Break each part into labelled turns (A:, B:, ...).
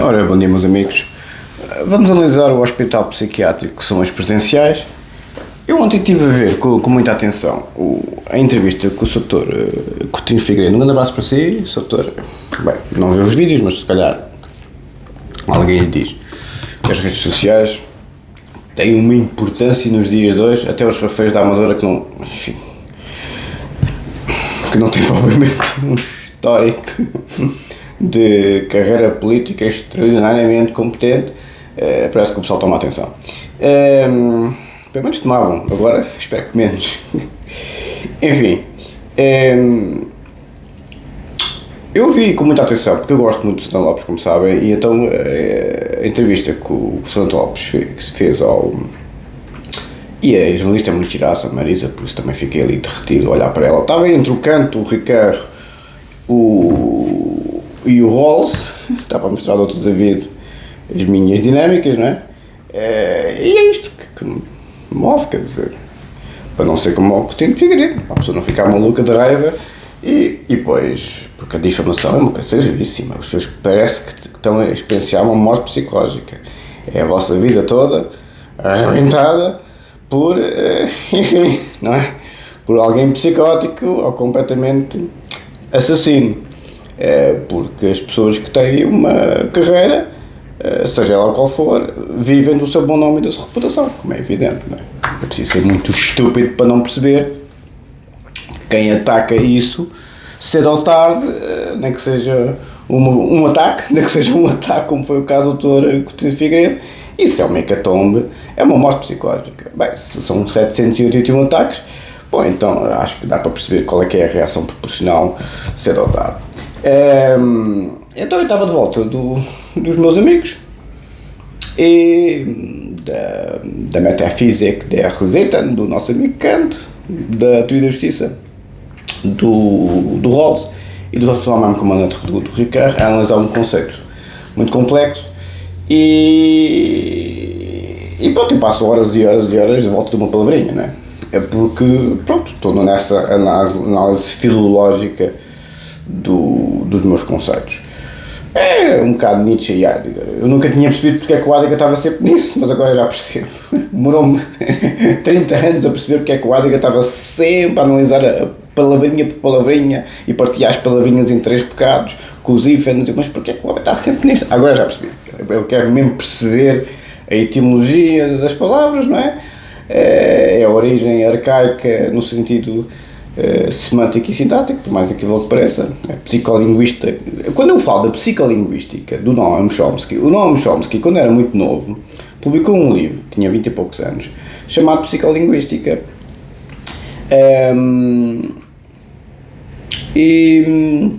A: Ora, bom dia, meus amigos. Vamos analisar o hospital psiquiátrico, que são as presidenciais. Eu ontem estive a ver com muita atenção a entrevista com o Sr. Coutinho Figueiredo. Um grande abraço para si, Sr. Bem, não vê os vídeos, mas se calhar alguém lhe diz que as redes sociais têm uma importância nos dias de hoje, até os Raféis da Amadora que não, enfim, que não têm provavelmente um histórico de carreira política extraordinariamente competente, parece que o pessoal toma atenção. Pelo menos tomavam, agora espero que menos. Enfim, eu vi com muita atenção, porque eu gosto muito de Santana Lopes, como sabem, e então a entrevista que o Santana Lopes fez ao... E a jornalista é muito giraça, a Marisa, por isso também fiquei ali derretido a olhar para ela. Estava entre o Canto, o Ricardo e o Rolls, estava a mostrar ao Dr. David as minhas dinâmicas, não é? E é isto que me move, quer dizer, para não ser como o Coutinho de Figueiredo, para a pessoa não ficar maluca de raiva e pois, porque a difamação é uma coisa gravíssima, os senhores parece que estão a experienciar uma morte psicológica, é a vossa vida toda arrebentada por, enfim, não é? Por alguém psicótico ou completamente assassino, porque as pessoas que têm uma carreira, seja ela qual for, vivem do seu bom nome e da sua reputação, como é evidente, não é? É preciso ser muito estúpido para não perceber quem ataca isso, cedo ou tarde, nem que seja um ataque, nem que seja um ataque, como foi o caso do Dr. Coutinho de Figueiredo, isso é uma hecatombe, é uma morte psicológica. Bem, se são 781 ataques, bom, então acho que dá para perceber qual é que é a reação proporcional cedo ou tarde. Então eu estava de volta dos meus amigos e da metafísica da Rosetta, do nosso amigo Kant, da teoria da justiça, do Rawls e do seu mesmo comandante do Ricardo, a analisar um conceito muito complexo e pronto, eu passo horas e horas e horas de volta de uma palavrinha, não é? É porque, pronto, estou nessa análise filológica dos meus conceitos. É um bocado Nietzsche e Heidegger. Eu nunca tinha percebido porque é que o Heidegger estava sempre nisso, mas agora já percebo. Demorou-me 30 anos a perceber porque é que o Heidegger estava sempre a analisar a palavrinha por palavrinha e partilhar as palavrinhas em 3 bocados, com os hífenes, mas porque é que o homem está sempre nisto? Agora já percebi. Eu quero mesmo perceber a etimologia das palavras, não é? É a origem arcaica no sentido semântico e sintático, por mais equívoco que pareça, psicolinguista. Quando eu falo da psicolinguística do Noam Chomsky, o Noam Chomsky, quando era muito novo, publicou um livro, tinha 20 e poucos anos, chamado Psicolinguística. E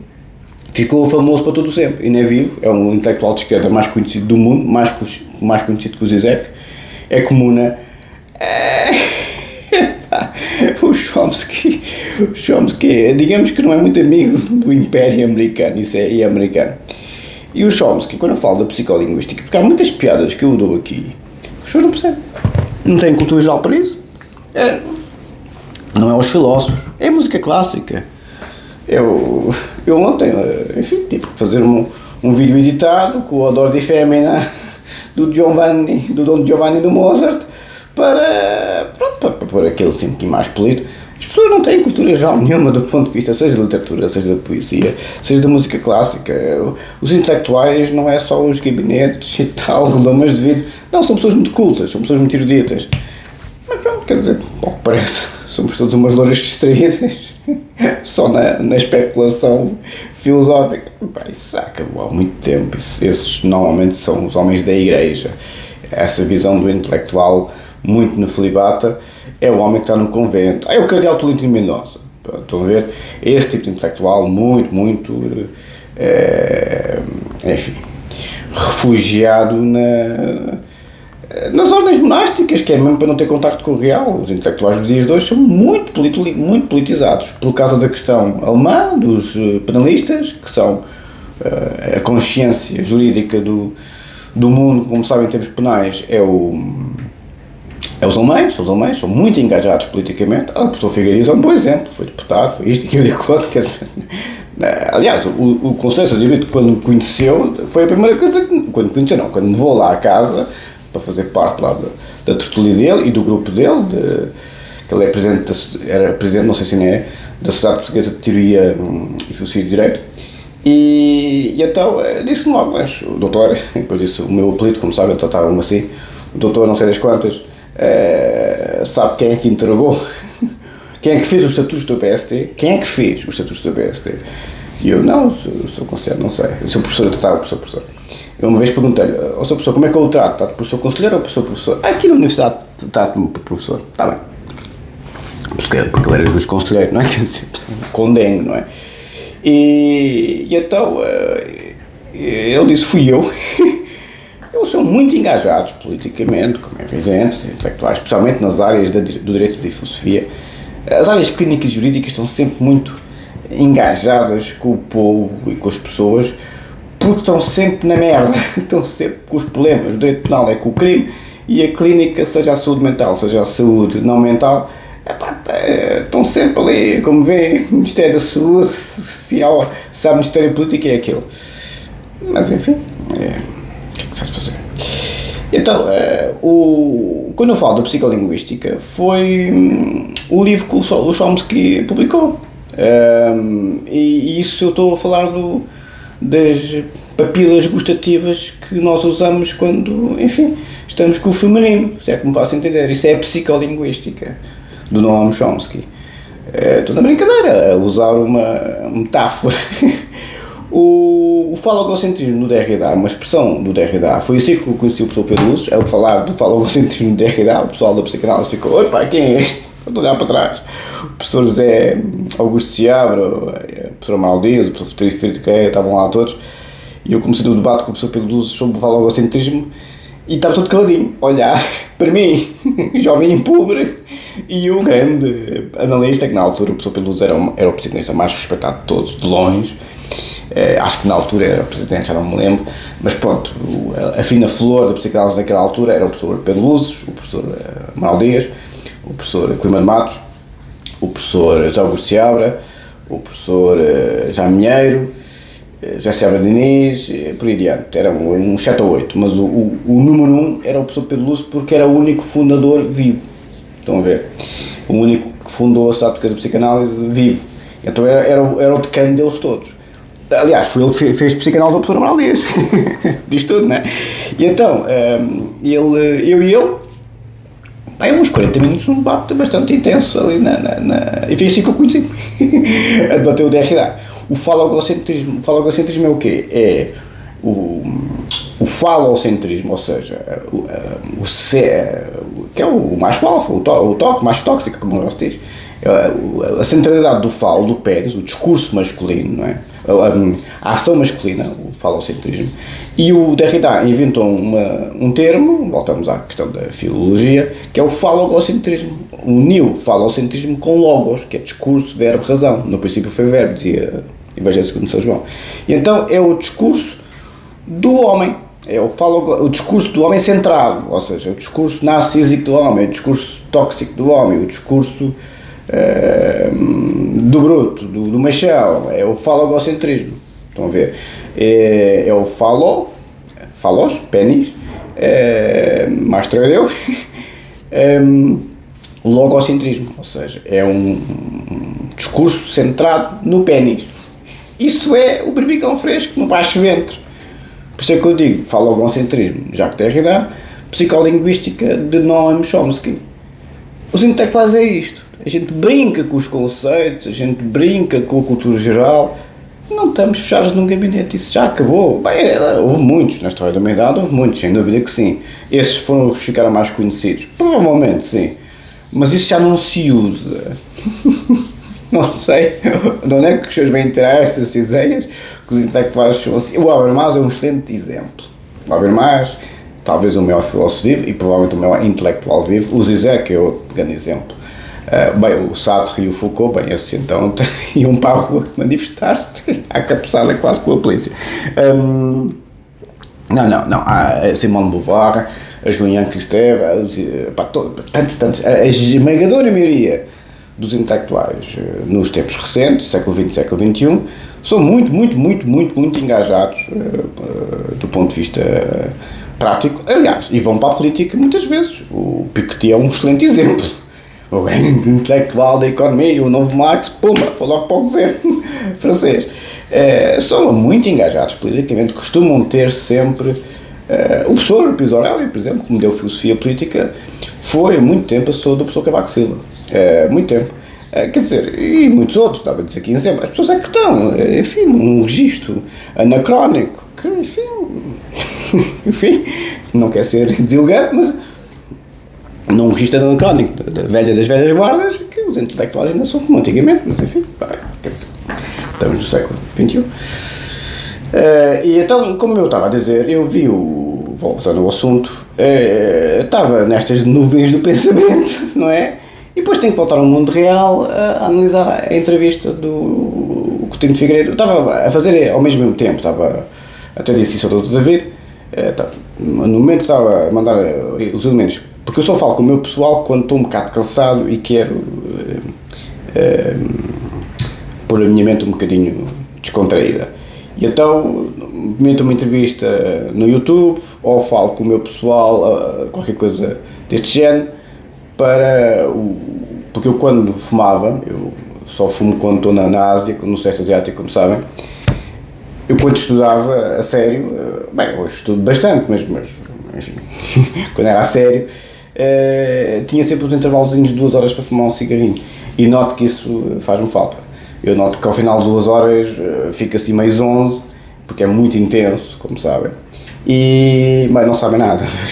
A: ficou famoso para todo o sempre, ainda é vivo, é um intelectual de esquerda mais conhecido do mundo, mais conhecido que o Zizek, é comuna. O Chomsky, digamos que não é muito amigo do Império Americano, isso é americano. E o Chomsky, quando eu falo da psicolinguística, porque há muitas piadas que eu dou aqui, as pessoas não percebem, não têm cultura geral para isso, não é os filósofos, é música clássica. Eu ontem, enfim, tive que fazer um vídeo editado com o Odor di Femmina do Dom Giovanni do Mozart, para pôr aquele assim um pouquinho mais polido. As pessoas não têm cultura geral nenhuma do ponto de vista, seja da literatura, seja da poesia, seja da música clássica. Os intelectuais não é só os gabinetes e tal, redomas de vidro. Não, são pessoas muito cultas, são pessoas muito eruditas. Mas pronto, quer dizer, ao que parece, somos todos umas louras distraídas, só na especulação filosófica. Isso já acabou há muito tempo. Esses normalmente são os homens da igreja. Essa visão do intelectual muito nefilibata é o homem que está no convento. É o cardeal Tolentino Mendonça. Estão a ver? Esse tipo de intelectual muito, enfim, refugiado nas ordens monásticas, que é mesmo para não ter contacto com o real. Os intelectuais dos dias de hoje são muito politizados, por causa da questão alemã, dos penalistas, que são a consciência jurídica do mundo, como sabem, em termos penais, os alemães são muito engajados politicamente. A professora Figueiredo é um bom exemplo, foi deputado, foi isto, aquilo e aquilo outro, quer dizer, Aliás, o Conselheiro Sagiovito, quando me conheceu, foi a primeira coisa que. Quando me conheceu, não, quando me vou lá à casa, para fazer parte lá da tertúlia dele e do grupo dele, que ele é era presidente, não sei se ainda é, da Sociedade Portuguesa de Teoria e Filosofia de Direito, e então disse-me logo, mas o doutor, depois disse o meu apelido, como sabe, eu tratava-me assim, o doutor não sei das quantas, sabe quem é que interrogou? Quem é que fez os estatutos do PST? Quem é que fez os estatutos do PST? E eu, não, sou conselheiro, não sei. Eu sou professor, eu tratava por professor. Eu uma vez perguntei-lhe, ó sou professor, como é que eu o trato? Trato por sou conselheiro ou por sou professor? Aqui na universidade trato-me por professor. Está bem. Porque ele era juiz conselheiro, não é? Condeno, não é? E então, ele disse, fui eu. Eles são muito engajados politicamente, como é evidente, intelectuais, especialmente nas áreas do direito e da filosofia. As áreas clínicas e jurídicas estão sempre muito engajadas com o povo e com as pessoas, porque estão sempre na merda, estão sempre com os problemas. O direito penal é com o crime e a clínica, seja a saúde mental, seja a saúde não mental, estão sempre ali, como vê, o Ministério da Saúde, se há Ministério Político é aquilo. Mas enfim, o que é que sabes fazer? Então, quando eu falo da psicolinguística, foi o livro que o Chomsky publicou. E isso eu estou a falar das papilas gustativas que nós usamos quando, enfim, estamos com o feminino, se é que me faço entender. Isso é a psicolinguística do Noam Chomsky. Estou na brincadeira a usar uma metáfora. O falogocentrismo no Derrida, uma expressão do Derrida, foi assim que eu conheci o professor Pedro Luz, ao falar do falogocentrismo no Derrida, o pessoal da psicanálise ficou, opa, quem é este? Vou olhar para trás. O professor José Augusto Seabra, o professor Amaral Dias, o professor Frederico Creia, estavam lá todos, e eu comecei o debate com o professor Pedro Luz sobre o falogocentrismo, e estava todo caladinho, a olhar para mim, jovem pobre, e o grande analista, que na altura o professor Pedro Luz era o psicanalista mais respeitado de todos, de longe. Acho que na altura era o presidente, já não me lembro, mas pronto, a fina flor da psicanálise naquela altura era o professor Pedro Luzes, o professor Amaral Dias, o professor Clima de Matos, o professor José Augusto Seabra, o professor Jaime Minheiro, José Seabra Diniz, por aí adiante, era um 7 ou 8, mas o número 1 era o professor Pedro Luzes porque era o único fundador vivo, estão a ver, o único que fundou a Sociedade Portuguesa de Psicanálise vivo, então era o decano deles todos. Aliás, foi ele que fez psicanálise ao professor Amaral Dias. Diz tudo, não é? E então, eu e ele, uns 40 minutos num debate bastante intenso ali e foi assim que eu conheci. A debater o DRDA. O falogocentrismo é o quê? É o falocentrismo, ou seja, que é o macho alfa, o toque macho tóxico, como nós diz. A centralidade do falo, do pênis, o discurso masculino, não é? A ação masculina, o falocentrismo, e o Derrida inventou um termo, voltamos à questão da filologia, que é o falogocentrismo, uniu falocentrismo com logos, que é discurso, verbo, razão. No princípio foi verbo, dizia Evangelho segundo São João. E então é o discurso do homem, o discurso do homem centrado, ou seja, o discurso narcísico do homem, o discurso tóxico do homem, o discurso do bruto, do machão, é o falogocentrismo. Estão a ver? É o falos, pênis, mastroideu, logocentrismo, ou seja, é um discurso centrado no pênis. Isso é o berbicão fresco no baixo ventre. Por isso é que eu digo falogocentrismo, Jacques Derrida, psicolinguística de Noam Chomsky. Os intelectuais é isto. A gente brinca com os conceitos, a gente brinca com a cultura geral, não estamos fechados num gabinete, isso já acabou. Bem, houve muitos, na história da humanidade houve muitos, sem dúvida que sim. Esses foram os que ficaram mais conhecidos, provavelmente sim, mas isso já não se usa. Não sei de onde é que os senhores vêm tirar essas ideias, que os intelectuais são assim. O Habermas é um excelente exemplo. O Habermas, talvez o maior filósofo vivo e provavelmente o maior intelectual vivo. O Zizek é outro grande exemplo. O Sartre e o Foucault, bem, esses então iam para a rua manifestar-se à cabeçada quase com a polícia. Não, a Simone de Beauvoir, a Julian Kristeva, tantos, a esmagadora maioria dos intelectuais nos tempos recentes, século XX e século XXI, são muito engajados do ponto de vista prático, aliás, e vão para a política muitas vezes. O Piketty é um excelente exemplo. O grande intelectual da economia, o novo Marx, pumba, foi logo para o governo francês. São muito engajados politicamente, costumam ter sempre. O professor Pires Aurélio, por exemplo, que me deu filosofia política, foi muito tempo assessor do professor Cavaco Silva. Muito tempo. Quer dizer, e muitos outros, estava a dizer aqui em exemplo, as pessoas é que estão, enfim, um registro anacrónico, que, enfim, não quer ser deselegante, mas num registro anacrónico das velhas guardas, que os intelectuais ainda são como antigamente, mas enfim, quer dizer, estamos no século XXI. E então, como eu estava a dizer, eu vi voltando ao assunto, estava nestas nuvens do pensamento, não é? E depois tenho que voltar ao mundo real a analisar a entrevista do Coutinho de Figueiredo. Eu estava a fazer ao mesmo tempo, até disse isso ao Dr. David, no momento que estava a mandar os elementos, porque eu só falo com o meu pessoal quando estou um bocado cansado e quero pôr a minha mente um bocadinho descontraída. E então, meto uma entrevista no YouTube, ou falo com o meu pessoal, qualquer coisa deste género, porque eu quando fumava, eu só fumo quando estou na Ásia, no Sudeste Asiático, como sabem, eu quando estudava a sério, bem, hoje estudo bastante, mas enfim, quando era a sério, tinha sempre uns intervalozinhos de 2 horas para fumar um cigarrinho, e noto que isso faz-me falta. Eu noto que ao final de 2 horas fica assim meio zonzo, porque é muito intenso, como sabem. Mas não sabem nada, os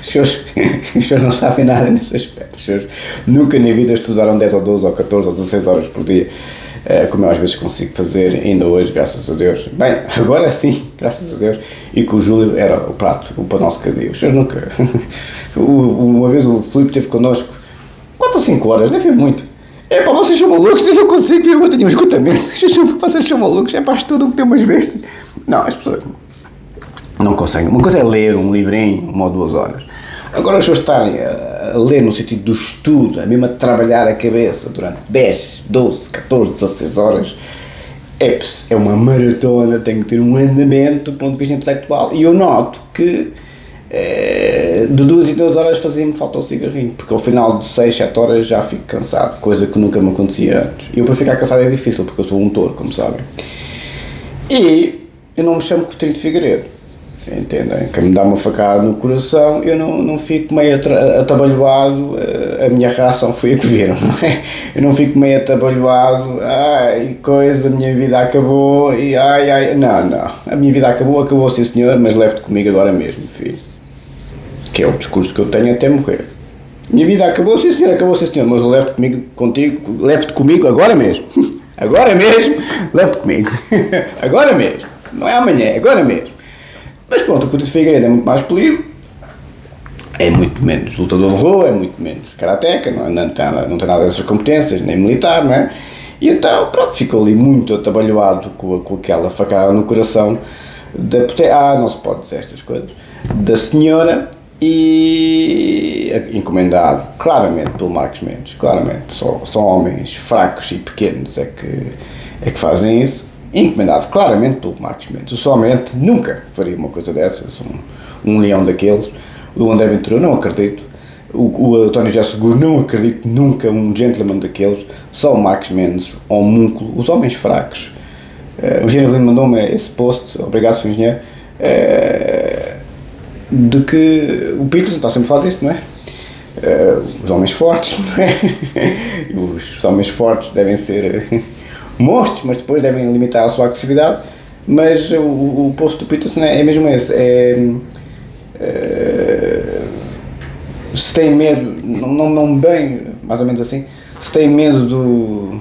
A: senhores não sabem nada nesse aspecto. Os senhores nunca na vida estudaram 10 ou 12 ou 14 ou 16 horas por dia, como eu às vezes consigo fazer, ainda hoje, graças a Deus. Bem, agora sim, graças a Deus, e que o Júlio era o prato, o pão nosso cadio. Os senhores nunca... Uma vez o Filipe esteve connosco, 4 ou 5 horas, nem foi muito. Pá, vocês são malucos, eu não consigo ver, eu tenho um esgotamento. Vocês são malucos, estudo o que tem umas bestas. Não, as pessoas não conseguem. Uma coisa é ler um livrinho, 1 ou 2 horas. Agora, as pessoas estarem a ler no sentido do estudo, a mesmo a trabalhar a cabeça durante 10, 12, 14, 16 horas, é uma maratona, tem que ter um andamento do ponto de vista intelectual. E eu noto que de 2 em 2 horas fazia-me falta o cigarrinho, porque ao final de 6, 7 horas já fico cansado, coisa que nunca me acontecia antes. E eu para ficar cansado é difícil, porque eu sou um touro, como sabem. E eu não me chamo Coutinho de Figueiredo, entendem? Que me dá uma facada no coração, eu não fico meio atabalhoado, a minha reação foi a que viram, não é? Eu não fico meio atabalhoado, a minha vida acabou, e não, a minha vida acabou sim senhor, mas leve-te comigo agora mesmo, filho. Que é o discurso que eu tenho até morrer. Minha vida acabou sim senhor, mas leve-te comigo agora mesmo. Agora mesmo, leve-te comigo. Agora mesmo. Não é amanhã, agora mesmo. Mas pronto, o Coutinho de Figueiredo é muito mais polido, é muito menos lutador de rua, é muito menos karateca, não tem nada dessas competências, nem militar, não é? E então, pronto, ficou ali muito atabalhoado com aquela facada no coração não se pode dizer estas coisas, da senhora, e encomendado claramente pelo Marcos Mendes, claramente, só homens fracos e pequenos é que fazem isso, encomendado claramente pelo Marcos Mendes. Eu somente nunca faria uma coisa dessas, um leão daqueles. O André Ventura não acredito, o António José Seguro não acredito nunca, um gentleman daqueles. Só o Marcos Mendes, o homúnculo, os homens fracos. O engenheiro Lino mandou-me esse post, obrigado Sr. Engenheiro, de que o Peterson está sempre a falar disso, não é? Os homens fortes, não é? Os homens fortes devem ser monstros, mas depois devem limitar a sua agressividade. Mas o post do Peterson é mesmo esse, se tem medo, não bem, mais ou menos assim, se tem medo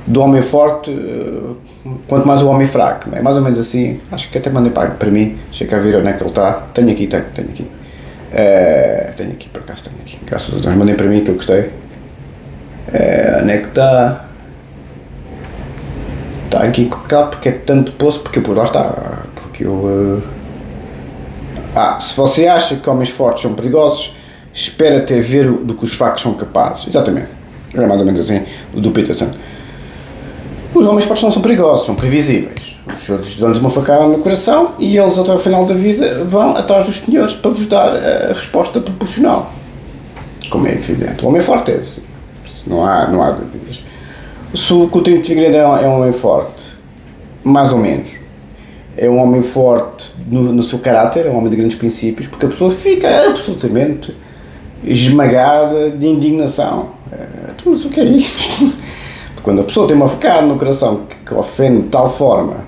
A: do homem forte, quanto mais o homem fraco, é mais ou menos assim. Acho que até mandei para mim, deixa cá ver onde é que ele está. Tenho aqui, por acaso tenho aqui, graças a Deus, mandei para mim que eu gostei. Onde é que está? Está aqui cá, porque é tanto poço, porque por lá está, porque eu... se você acha que homens fortes são perigosos, espera até ver do que os fracos são capazes. Exatamente. É mais ou menos assim, o do Peterson. Os homens fortes não são perigosos, são previsíveis. Os outros dão-lhes uma facada no coração e eles até ao final da vida vão atrás dos senhores para vos dar a resposta proporcional. Como é evidente. O homem forte é assim. Não há dúvidas. Se o Coutinho de Figueiredo é um homem forte, mais ou menos, é um homem forte no seu caráter, é um homem de grandes princípios, porque a pessoa fica absolutamente esmagada de indignação. Mas o que é isto? Quando a pessoa tem uma facada no coração que ofende de tal forma,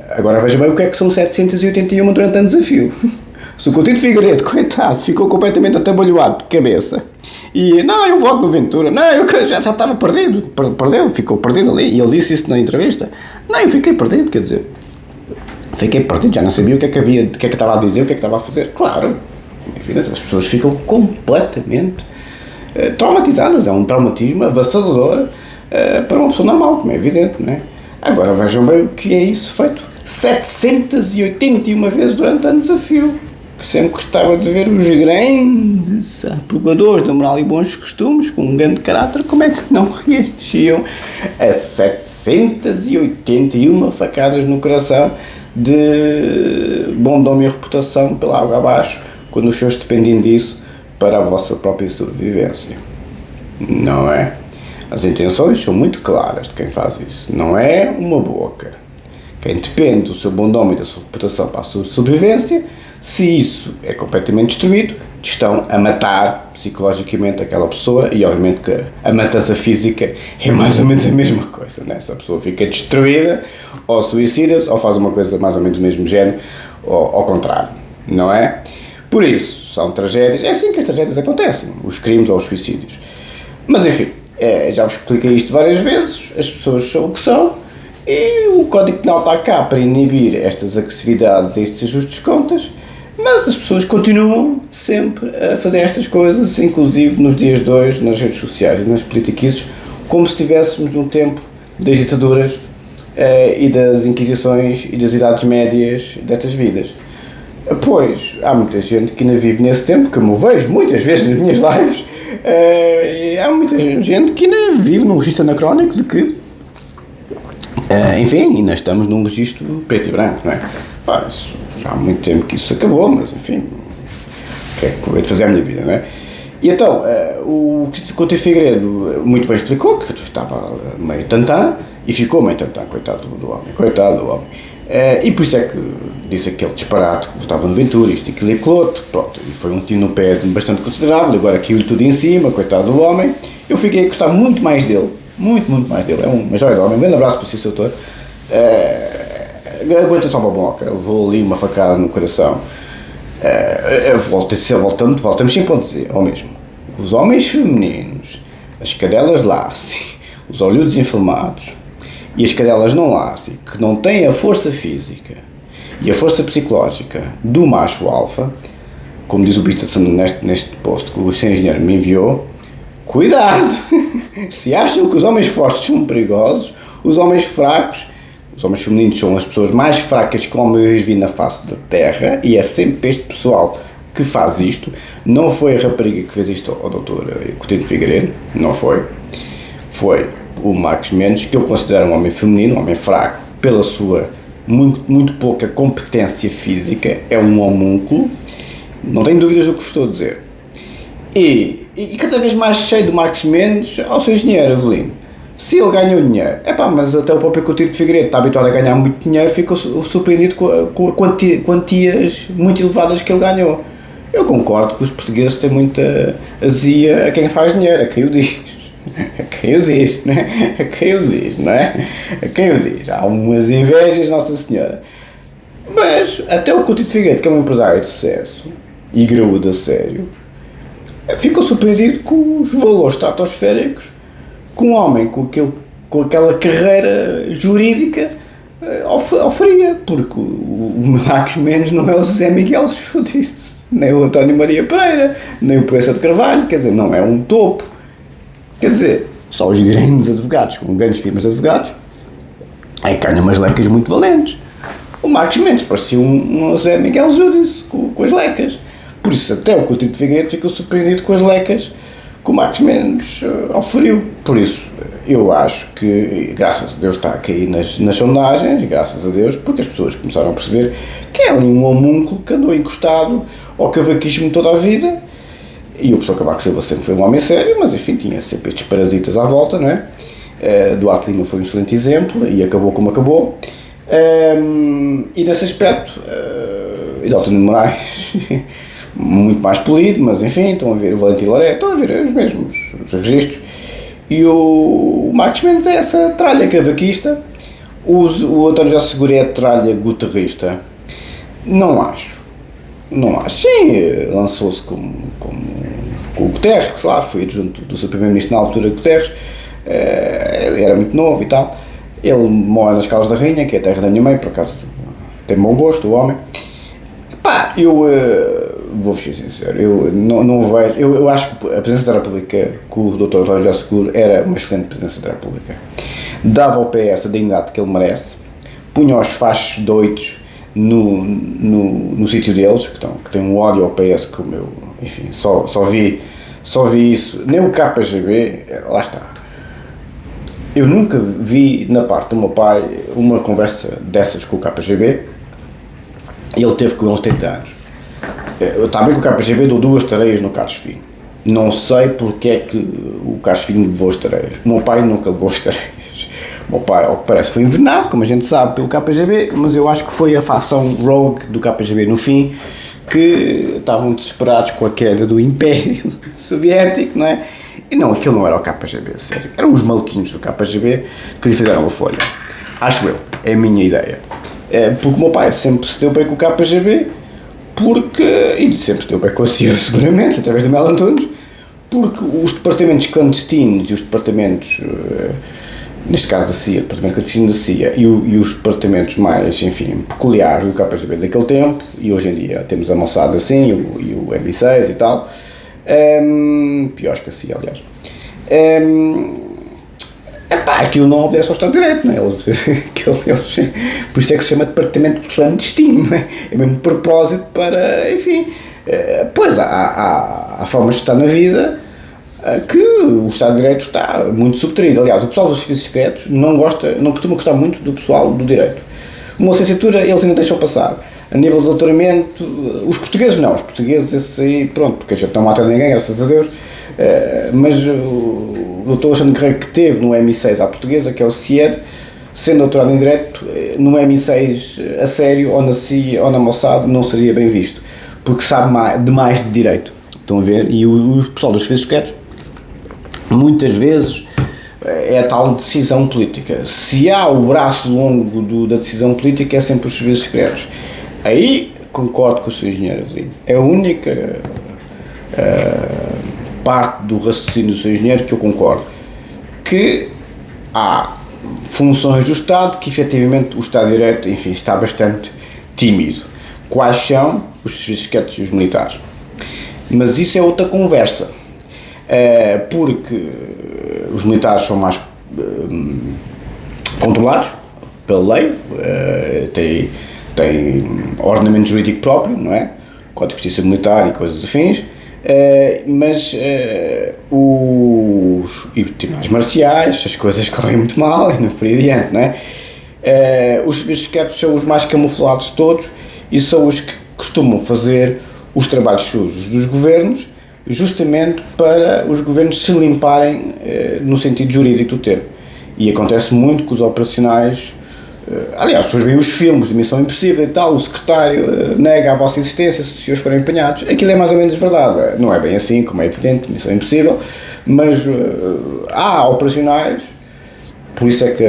A: agora veja bem o que é que são 781 durante um desafio. Se o Coutinho de Figueiredo, coitado, ficou completamente atabalhoado de cabeça e, não, eu voto no Ventura, não, eu já estava perdido, ficou perdido ali, e ele disse isso na entrevista, não, eu fiquei perdido, quer dizer, fiquei perdido, já não sabia o que é que havia, o que é que estava a dizer, o que é que estava a fazer, claro, enfim, as pessoas ficam completamente traumatizadas, é um traumatismo avassalador para uma pessoa normal, como é evidente, não é? Agora vejam bem o que é isso feito 781 vezes durante um desafio. Sempre gostava de ver os grandes aprogadores da moral e bons costumes, com um grande caráter, como é que não reagiam a 781 facadas no coração de bom nome e reputação pela água abaixo, quando os seus dependem disso para a vossa própria sobrevivência. Não é? As intenções são muito claras de quem faz isso. Não é uma boca. Quem depende do seu bom nome e da sua reputação para a sua sobrevivência, se isso é completamente destruído, estão a matar psicologicamente aquela pessoa e obviamente que a matança física é mais ou menos a mesma coisa, né? Se a pessoa fica destruída, ou suicida-se, ou faz uma coisa mais ou menos do mesmo género, ou ao contrário, não é? Por isso, são tragédias, é assim que as tragédias acontecem, os crimes ou os suicídios. Mas enfim, já vos expliquei isto várias vezes, as pessoas são o que são, e o Código Penal está cá para inibir estas agressividades e estes ajustes de contas, mas as pessoas continuam sempre a fazer estas coisas, inclusive nos dias de hoje, nas redes sociais e nas politiquices, como se estivéssemos num tempo das ditaduras e das inquisições e das idades médias destas vidas. Pois, há muita gente que ainda vive nesse tempo, como eu vejo muitas vezes nas minhas lives, e há muita gente que ainda vive num registro anacrónico de que, enfim, ainda estamos num registro preto e branco, não é? Já há muito tempo que isso acabou, mas enfim, o que é que eu hei de fazer a minha vida, não é? E então, o Coutinho Figueiredo muito bem explicou que estava meio tantã, e ficou meio tantã, coitado do homem. E por isso é que disse aquele disparate que votava no Ventura, isto, aquilo e aquilo outro, pronto, e foi um tiro no pé bastante considerável, agora caiu-lhe tudo em cima, coitado do homem. Eu fiquei a gostar muito mais dele, muito mais dele, é uma joia de homem, um grande abraço para o seu autor. Aguenta só uma boca, ele levou ali uma facada no coração. Voltamos sempre a dizer ao mesmo: os homens femininos, as cadelas Lassie, os olhudos inflamados e as cadelas não Lassie, que não têm a força física e a força psicológica do macho alfa, como diz o Peterson neste post que o seu engenheiro me enviou, cuidado! Se acham que os homens fortes são perigosos, os homens fracos, os homens femininos são as pessoas mais fracas que homens vi na face da terra, e é sempre este pessoal que faz isto. Não foi a rapariga que fez isto ao doutor Coutinho de Figueiredo, não foi. Foi o Marcos Mendes, que eu considero um homem feminino, um homem fraco, pela sua muito pouca competência física, é um homúnculo, não tenho dúvidas do que estou a dizer. E cada vez mais cheio de Marcos Mendes ao seu engenheiro Avelino. Se ele ganhou dinheiro, mas até o próprio Coutinho de Figueiredo está habituado a ganhar muito dinheiro, ficou surpreendido com quantias muito elevadas que ele ganhou. Eu concordo que os portugueses têm muita azia a quem faz dinheiro, a quem o diz. Há umas invejas, Nossa Senhora. Mas até o Coutinho de Figueiredo, que é um empresário de sucesso e graúdo a sério, ficou surpreendido com os valores estratosféricos que um homem com aquela carreira jurídica oferia, porque o Marcos Mendes não é o José Miguel Chudice, nem o António Maria Pereira, nem o Proença de Carvalho, quer dizer, não é um topo. Quer dizer, só os grandes advogados, com grandes firmas de advogados, aí ganham umas lecas muito valentes. O Marcos Mendes parecia um José Miguel Judice com as lecas. Por isso até o Coutinho de Figueiredo ficou surpreendido com as lecas que o Marcos Mendes oferiu. Por isso, eu acho que, graças a Deus, está a cair nas sondagens, graças a Deus, porque as pessoas começaram a perceber que é ali um homúnculo que andou encostado ao cavaquismo toda a vida. E o professor Cavaco Silva sempre foi um homem sério, mas enfim, tinha sempre estes parasitas à volta, não é? Duarte Lima foi um excelente exemplo e acabou como acabou. E nesse aspecto, e Dalton de Moraes, muito mais polido, mas enfim, estão a ver o Valentim Loreto, estão a ver os mesmos os registros. E o Marcos Mendes é essa tralha cavaquista, o António José Seguro é a tralha guterrista. Não acho. Sim, lançou-se como o Guterres, claro, foi adjunto do seu primeiro-ministro na altura, Guterres, era muito novo e tal. Ele mora nas Caldas da Rainha, que é a terra da minha mãe, por acaso tem bom gosto, o homem. Pá, eu vou-vos ser sincero, eu não vejo, eu acho que a presidência da República com o Dr. António José Seguro era uma excelente presidência da República. Dava ao PS a dignidade que ele merece, punha os fachos doidos no sítio deles, que têm um ódio ao PS como eu, enfim, só vi isso, nem o KGB, lá está. Eu nunca vi na parte do meu pai uma conversa dessas com o KGB, ele teve com eles 30 anos. Está bem que o KGB deu 2 tareias no Carlos Filho, não sei porque é que o Carlos Filho levou as tareias, o meu pai nunca levou as tareias. O meu pai, ao que parece, foi envenenado, como a gente sabe, pelo KGB, mas eu acho que foi a facção rogue do KGB no fim, que estavam desesperados com a queda do Império Soviético, não é? E não, aquilo não era o KGB, sério. Eram os maluquinhos do KGB que lhe fizeram a folha. Acho eu, é a minha ideia. Porque o meu pai sempre se deu bem com o KGB, e sempre se deu bem com a CIA, seguramente, através do Mel Antunes, porque os departamentos clandestinos e os departamentos... neste caso da CIA, o departamento clandestino da CIA e os departamentos mais, enfim, peculiares do KGB daquele tempo, e hoje em dia temos a Mossad assim, e o MI6 e tal, piores que a CIA, aliás. Aquilo não obedece ao Estado de Direito, não é? Por isso é que se chama departamento clandestino, não é? É mesmo propósito para, enfim, pois há formas de estar na vida que o Estado de Direito está muito subtraído. Aliás, o pessoal dos serviços secretos não costuma gostar muito do pessoal do Direito. Uma licenciatura eles ainda deixam passar. A nível de doutoramento, os portugueses não. Os portugueses, esse aí, pronto, porque a gente não mata ninguém, graças a Deus. Mas o doutor Alexandre Guerreiro, que teve no MI6 à portuguesa, que é o CIED, sendo doutorado em Direito, no MI6 a sério, ou na CIA, ou na Mossad, não seria bem visto. Porque sabe demais de Direito. Estão a ver? E o pessoal dos serviços secretos, muitas vezes, é a tal decisão política. Se há o braço longo da decisão política, é sempre os serviços secretos. Aí concordo com o Sr. Engenheiro Avelino. É a única parte do raciocínio do Sr. Engenheiro que eu concordo. Que há funções do Estado que, efetivamente, o Estado de Direito, enfim, está bastante tímido. Quais são os serviços secretos e os militares? Mas isso é outra conversa. Porque os militares são mais controlados pela lei, têm ordenamento jurídico próprio, não é? Código de Justiça Militar e coisas afins, mas e tribunais marciais, as coisas correm muito mal e não por aí adiante, não é? Os serviços secretos são os mais camuflados de todos e são os que costumam fazer os trabalhos sujos dos governos, justamente para os governos se limparem no sentido jurídico do termo. E acontece muito com os operacionais, aliás, depois veem os filmes de Missão Impossível e tal, o secretário nega a vossa existência se os senhores forem empenhados. Aquilo é mais ou menos verdade, não é bem assim, como é evidente, Missão Impossível, mas há operacionais, por isso é que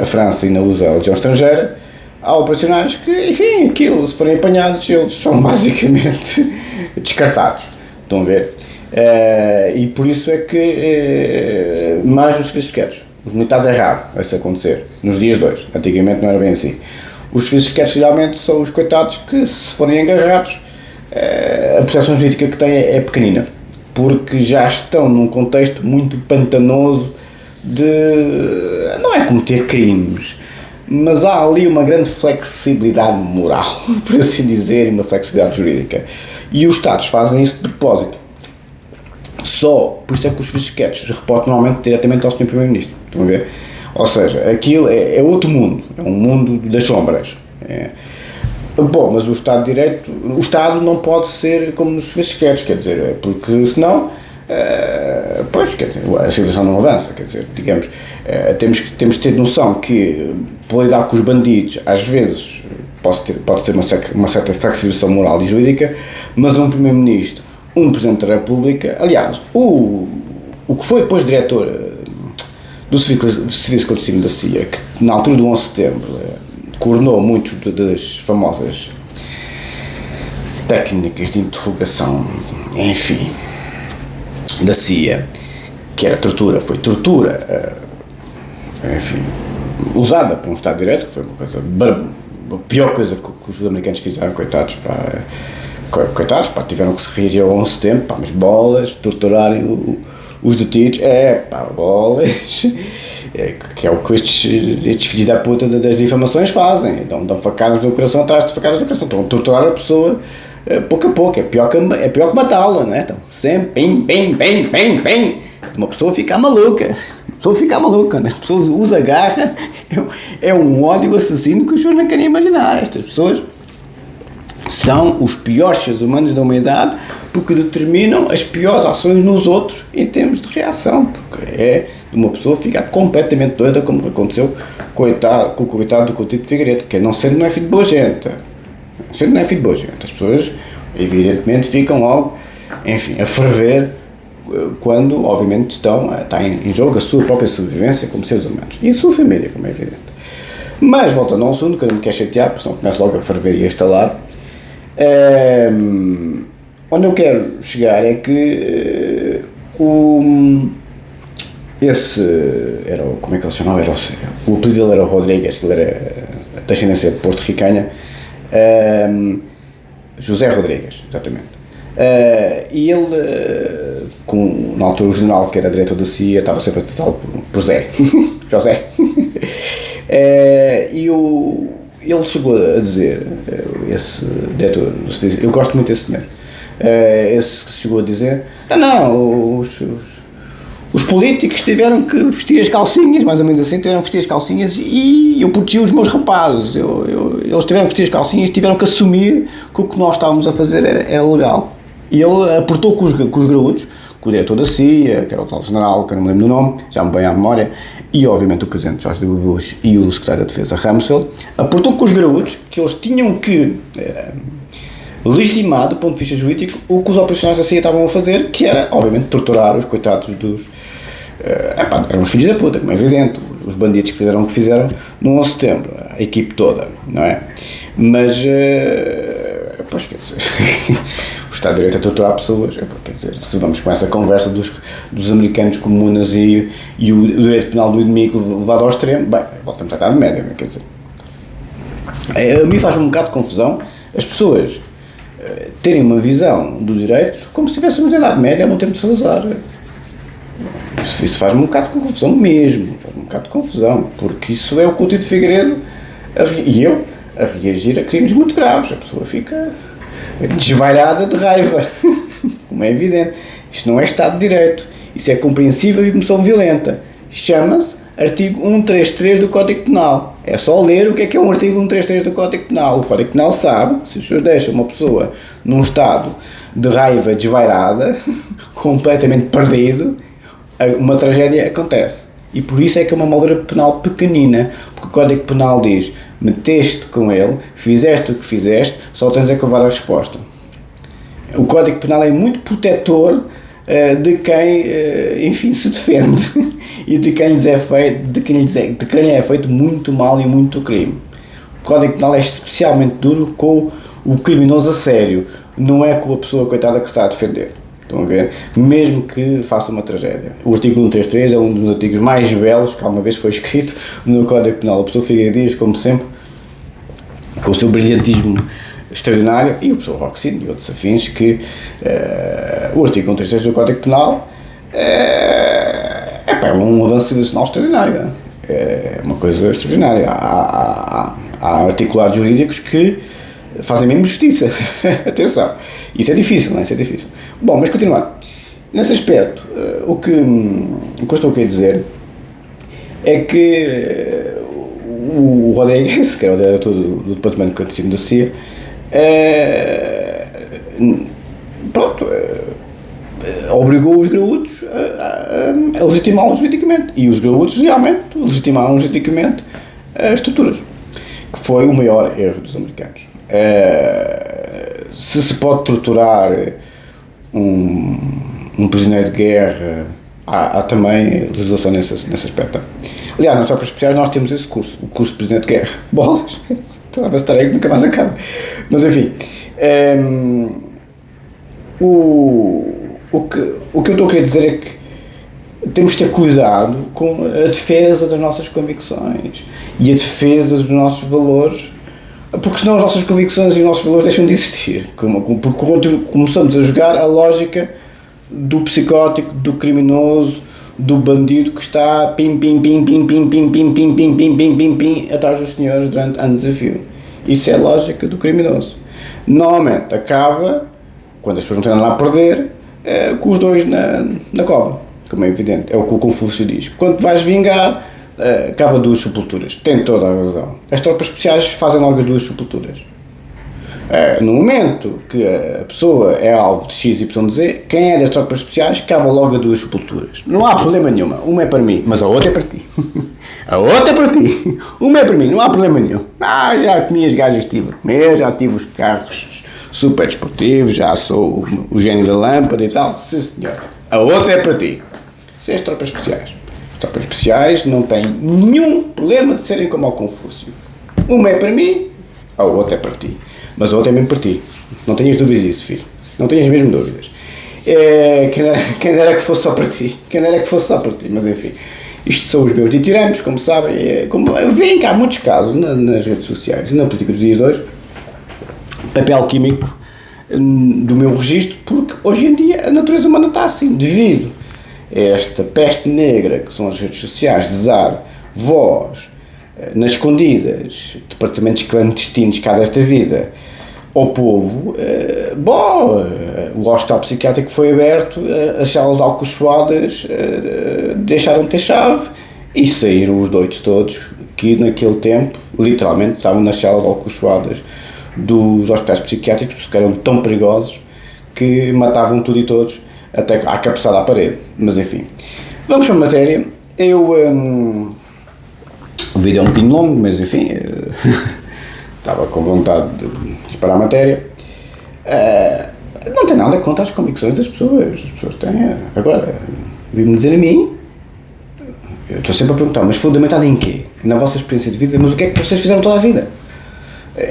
A: a França ainda usa a legião estrangeira. Há operacionais que, enfim, aquilo, se forem apanhados, eles são basicamente descartados, estão a ver? E por isso é que, mais nos serviços secretos, os militares é raro isso acontecer, nos dias de hoje, antigamente não era bem assim. Os serviços secretos geralmente são os coitados que, se forem agarrados, a proteção jurídica que têm é pequenina, porque já estão num contexto muito pantanoso não é cometer crimes, mas há ali uma grande flexibilidade moral, por assim dizer, e uma flexibilidade jurídica. E os Estados fazem isso de propósito. Só, por isso é que os fisquetes reportam normalmente diretamente ao Sr. Primeiro-Ministro. Estão a ver? Ou seja, aquilo é outro mundo, é um mundo das sombras. Bom, mas o Estado de Direito, o Estado não pode ser como nos fisquetes, quer dizer, porque senão, pois, quer dizer, a civilização não avança, quer dizer, digamos, temos que ter noção que, para lidar com os bandidos, às vezes, pode ter uma certa flexibilização moral e jurídica, mas um Primeiro-Ministro, um Presidente da República, aliás, o que foi depois diretor do Serviço Clandestino da CIA, que na altura do 11 de setembro coordenou muito das famosas técnicas de interrogação, enfim, da CIA, que era tortura, foi tortura, enfim, usada por um Estado de Direito, que foi uma coisa, a pior coisa que os americanos fizeram, coitados, tiveram que se reagir ao 11 de setembro, mas bolas, torturarem os detidos, bolas, que é o que estes filhos da puta das difamações fazem, dão facadas no coração atrás de facadas no coração, estão a torturar a pessoa pouco a pouco, é pior que matá-la, não é? Então, sempre, bem, uma pessoa fica maluca, né? A pessoa usa garra, é um ódio assassino que os senhores não querem imaginar. Estas pessoas são os piores seres humanos da humanidade porque determinam as piores ações nos outros em termos de reação, porque é de uma pessoa ficar completamente doida, como aconteceu com o coitado do Coutinho de Figueiredo, que não é filho de boa gente, as pessoas evidentemente ficam logo, enfim, a ferver quando obviamente está em jogo a sua própria sobrevivência como seres humanos e a sua família, como é evidente. Mas voltando ao assunto, que eu não me quero chatear, porque senão começo logo a ferver e a estalar. Onde eu quero chegar é que esse era como é que ele se chamava? O apelido dele era Rodrigues, que ele era da descendência de porto-ricanha, José Rodrigues, exatamente. E ele, na altura o general que era diretor da CIA, estava sempre a tratá-lo por Zé, José. Ele chegou a dizer, esse diretor, eu gosto muito desse senhor, esse chegou a dizer, os políticos tiveram que vestir as calcinhas, mais ou menos assim, tiveram que vestir as calcinhas e eu protegi os meus rapazes, eles tiveram que vestir as calcinhas e tiveram que assumir que o que nós estávamos a fazer era legal. E ele aportou com os graúdos, com o diretor da CIA, que era o tal general, que eu não me lembro do nome, já me vem à memória, e obviamente o presidente George W. Bush e o secretário da Defesa Rumsfeld, aportou com os graúdos que eles tinham que legitimar, do ponto de vista jurídico, o que os operacionais da CIA estavam a fazer, que era, obviamente, torturar os coitados dos... eram os filhos da puta, como é evidente, os bandidos que fizeram o que fizeram no 11 de setembro, a equipe toda, não é? Mas, pois, quer dizer, o Estado de Direito a torturar pessoas, quer dizer, se vamos com essa conversa dos americanos comunas e o direito penal do inimigo levado ao extremo, bem, voltamos à Idade Média, quer dizer. A mim faz um bocado de confusão as pessoas terem uma visão do direito como se estivéssemos na Idade Média há muito tempo de Salazar. Isso faz-me um bocado de confusão mesmo, porque isso é o Coutinho de Figueiredo e eu a reagir a crimes muito graves, a pessoa fica desvairada de raiva, como é evidente. Isto não é Estado de Direito, isso é compreensível e emoção violenta, chama-se artigo 133 do Código Penal. É só ler o que é um artigo 133 do Código Penal. O Código Penal sabe, se os senhores deixam uma pessoa num estado de raiva desvairada, completamente perdido, uma tragédia acontece. E por isso é que é uma moldura penal pequenina, porque o Código Penal diz, meteste com ele, fizeste o que fizeste, só tens é que levar a resposta. O Código Penal é muito protetor de quem, enfim, se defende e de quem lhes é feito, de quem é feito muito mal e muito crime. O Código Penal é especialmente duro com o criminoso a sério, não é com a pessoa coitada que se está a defender. Estão a ver? Mesmo que faça uma tragédia. O artigo 133 é um dos artigos mais belos que alguma vez foi escrito no Código Penal. A pessoa Figueiredo Dias, como sempre, com o seu brilhantismo extraordinário, e o professor Roxino e outros afins, que o artigo 133 do Código Penal é um avanço civilizacional extraordinário. É uma coisa extraordinária. Há articulados jurídicos que fazem mesmo justiça. Atenção. Isso é difícil, não é? Isso é difícil. Bom, mas continuando. Nesse aspecto, o que eu estou a querer dizer é que o Rodrigues, que era o diretor do Departamento de Catecismo da CIA, pronto, obrigou os graúdos a legitimá-los juridicamente. E os graúdos realmente legitimaram juridicamente as estruturas, que foi o maior erro dos americanos. Se pode torturar um prisioneiro de guerra, há também legislação nesse aspecto. Aliás, nas tropas especiais nós temos esse curso, o curso de prisioneiro de guerra. Bolas! Estou a ver se estarei que nunca mais acaba. Mas enfim, o que eu estou a querer dizer é que temos de ter cuidado com a defesa das nossas convicções e a defesa dos nossos valores, porque senão as nossas convicções e os nossos valores deixam de existir, porque começamos a jogar a lógica do psicótico, do criminoso, do bandido que está pim atrás dos senhores durante anos a fio. Isso é a lógica do criminoso. Normalmente acaba, quando as pessoas não têm nada a perder, com os dois na cova, como é evidente. É o que o Confúcio diz. Quando vais vingar, acaba duas sepulturas. Tem toda a razão. As tropas especiais fazem logo as duas sepulturas. No momento que a pessoa é alvo de XYZ, quem é das tropas especiais cava logo as duas sepulturas. Não há problema nenhum. Uma é para mim, mas a outra é para ti. A outra é para ti. Uma é para mim, não há problema nenhum. Já comi as gajas que tive a comer, já tive os carros super desportivos, já sou o gênio da lâmpada e tal. Sim, senhor. A outra é para ti. São as tropas especiais. As tropas especiais não têm nenhum problema de serem como ao Confúcio. Uma é para mim, a outra é para ti. Mas a outra é mesmo para ti. Não tenhas dúvidas disso, filho. Não tenhas mesmo dúvidas. Quem dera que fosse só para ti. Quem dera que fosse só para ti. Mas enfim, isto são os meus ditirambos, como sabem. Veem que há muitos casos nas redes sociais e na política dos dias de hoje, papel químico do meu registro, porque hoje em dia a natureza humana está assim, devido a esta peste negra que são as redes sociais, de dar voz nas escondidas, departamentos clandestinos cá desta vida, ao povo. O hospital psiquiátrico foi aberto, as salas alcochoadas deixaram de ter chave e saíram os doidos todos que naquele tempo, literalmente, estavam nas salas alcochoadas dos hospitais psiquiátricos, porque eram tão perigosos que matavam tudo e todos, até à cabeçada à parede. Mas enfim, vamos para a matéria. O vídeo é um bocadinho longo, mas enfim, estava com vontade de disparar a matéria. Não tem nada contra as convicções das pessoas. As pessoas têm. Agora, vim-me dizer a mim, eu estou sempre a perguntar, mas fundamentado em quê? Na vossa experiência de vida, mas o que é que vocês fizeram toda a vida?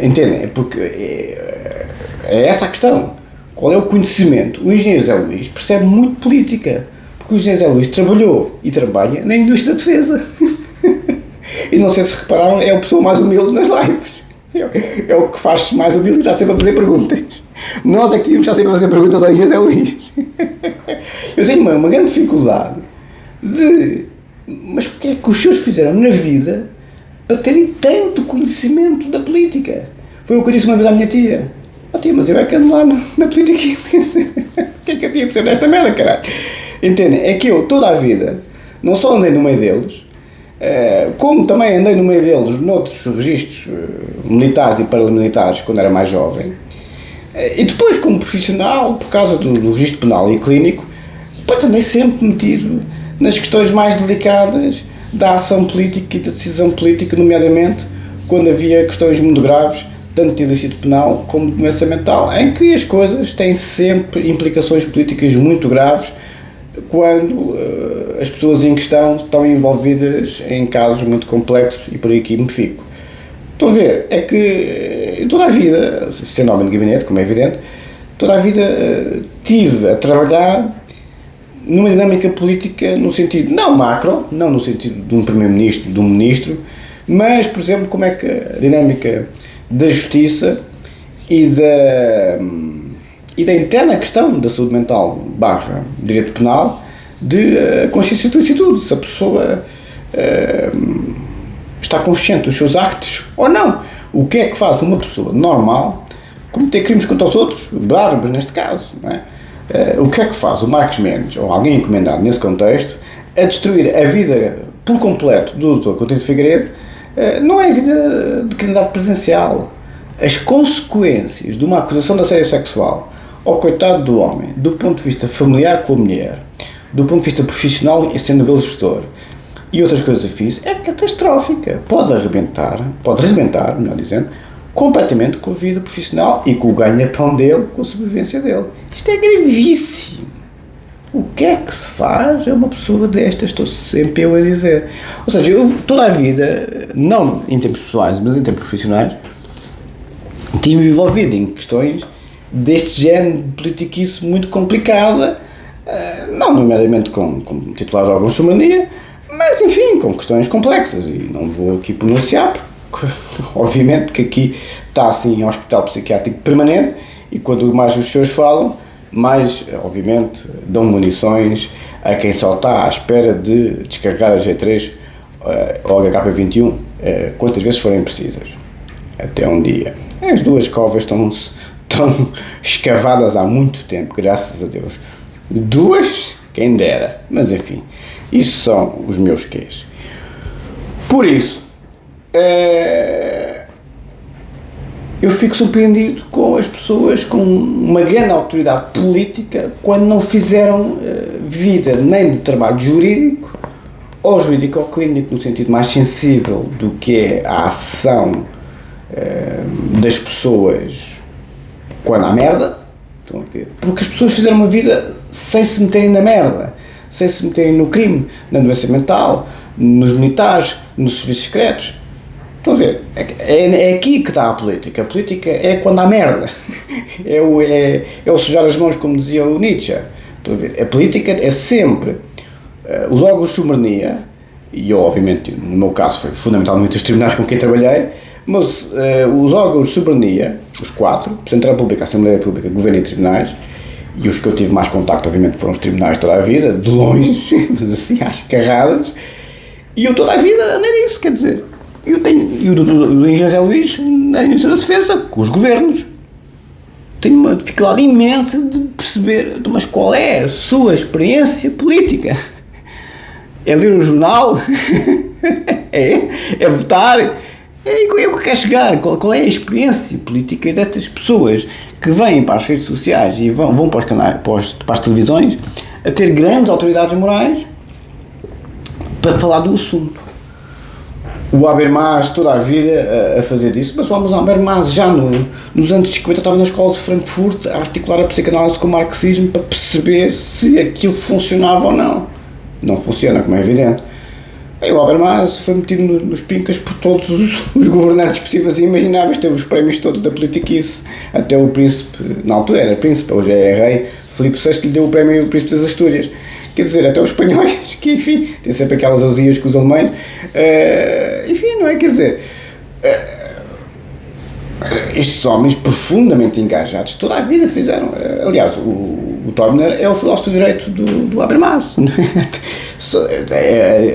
A: Entendem? Porque é essa a questão. Qual é o conhecimento? O engenheiro Zé Luís percebe muito política, porque o engenheiro Zé Luís trabalhou e trabalha na indústria da defesa. E não sei se repararam, é a pessoa mais humilde nas lives. É o que faz mais humilde e está sempre a fazer perguntas. Nós é que tínhamos que estar sempre a fazer perguntas ao engenheiro Zé Luís. Eu tenho uma grande dificuldade mas o que é que os senhores fizeram na vida para terem tanto conhecimento da política? Foi o que eu disse uma vez à minha tia. Tia, mas eu é que ando lá na política. O que é que a tia precisa desta merda, caralho? Entendem? É que eu, toda a vida, não só andei no meio deles, como também andei no meio deles noutros registros militares e paramilitares quando era mais jovem, e depois como profissional, por causa do registro penal e clínico, depois andei sempre metido nas questões mais delicadas da ação política e da decisão política, nomeadamente quando havia questões muito graves, tanto de ilícito penal como de doença mental, em que as coisas têm sempre implicações políticas muito graves quando as pessoas em questão estão envolvidas em casos muito complexos, e por aqui me fico. Estão a ver? É que toda a vida, sendo homem de gabinete, como é evidente, toda a vida tive a trabalhar numa dinâmica política no sentido, não macro, não no sentido de um primeiro-ministro, de um ministro, mas, por exemplo, como é que a dinâmica da justiça e da interna questão da saúde mental / direito penal, de consciência de ilicitude, se a pessoa está consciente dos seus actos ou não. O que é que faz uma pessoa normal cometer crimes contra os outros, bárbaros neste caso, não é? O que é que faz o Marcos Mendes, ou alguém encomendado nesse contexto, a destruir a vida por completo do Dr. Coutinho de Figueiredo? Não é a vida de candidato presidencial. As consequências de uma acusação de assédio sexual ao coitado do homem, do ponto de vista familiar com a mulher, do ponto de vista profissional, sendo ele gestor, e outras coisas afins, é catastrófica. Pode arrebentar, melhor dizendo, completamente com a vida profissional e com o ganha-pão dele, com a sobrevivência dele. Isto é gravíssimo. O que é que se faz a uma pessoa destas? Estou sempre eu a dizer. Ou seja, eu toda a vida, não em termos pessoais, mas em termos profissionais, tive envolvido em questões deste género de politiquice muito complicada, não nomeadamente com titulares de órgãos de soberania, mas enfim, com questões complexas, e não vou aqui pronunciar, porque obviamente que aqui está assim um hospital psiquiátrico permanente, e quando mais os senhores falam, mais obviamente dão munições a quem só está à espera de descarregar a G3 ou a HP21 quantas vezes forem precisas, até um dia. As duas covas estão escavadas há muito tempo, graças a Deus. Duas, quem dera, mas enfim, isso são os meus quês. Por isso, eu fico surpreendido com as pessoas com uma grande autoridade política quando não fizeram vida nem de trabalho jurídico ou jurídico-clínico no sentido mais sensível do que é a ação das pessoas quando há merda. Estão a ver? Porque as pessoas fizeram uma vida sem se meterem na merda, sem se meterem no crime, na doença mental, nos militares, nos serviços secretos. Estão a ver? É aqui que está a política. A política é quando há merda. É o sujar as mãos, como dizia o Nietzsche. Estão a ver? A política é sempre os órgãos de soberania, e eu, obviamente, no meu caso, foi fundamentalmente os tribunais com quem trabalhei, mas os órgãos de soberania, os 4, Presidente da República, Assembleia da República, Governo e Tribunais, e os que eu tive mais contacto, obviamente, foram os tribunais toda a vida, de longe, mas assim, às carradas, e eu toda a vida andei nisso, quer dizer, eu tenho, e o do Engenheiro José Luís, na Ministra da Defesa, com os governos, tenho uma dificuldade imensa de perceber, mas qual é a sua experiência política? É ler um jornal? é votar? Eu que quero chegar, qual é a experiência política destas pessoas que vêm para as redes sociais e vão para os canais, para as televisões, a ter grandes autoridades morais para falar do assunto. O Habermas toda a vida a fazer disso, mas o Habermas já nos anos 50 estava na escola de Frankfurt a articular a psicanálise com o marxismo para perceber se aquilo funcionava ou não. Não funciona, como é evidente. E o Habermas foi metido nos pincas por todos os governantes possíveis e imagináveis, teve os prémios todos da politiquice, até o príncipe, na altura era príncipe, hoje é rei, Filipe VI lhe deu o prémio o príncipe das Astúrias. Quer dizer, até os espanhóis, que enfim, têm sempre aquelas azias com os alemães, enfim, não é? Quer dizer, estes homens profundamente engajados toda a vida fizeram, aliás, o Tobner é o filósofo do direito do Habermas, não é?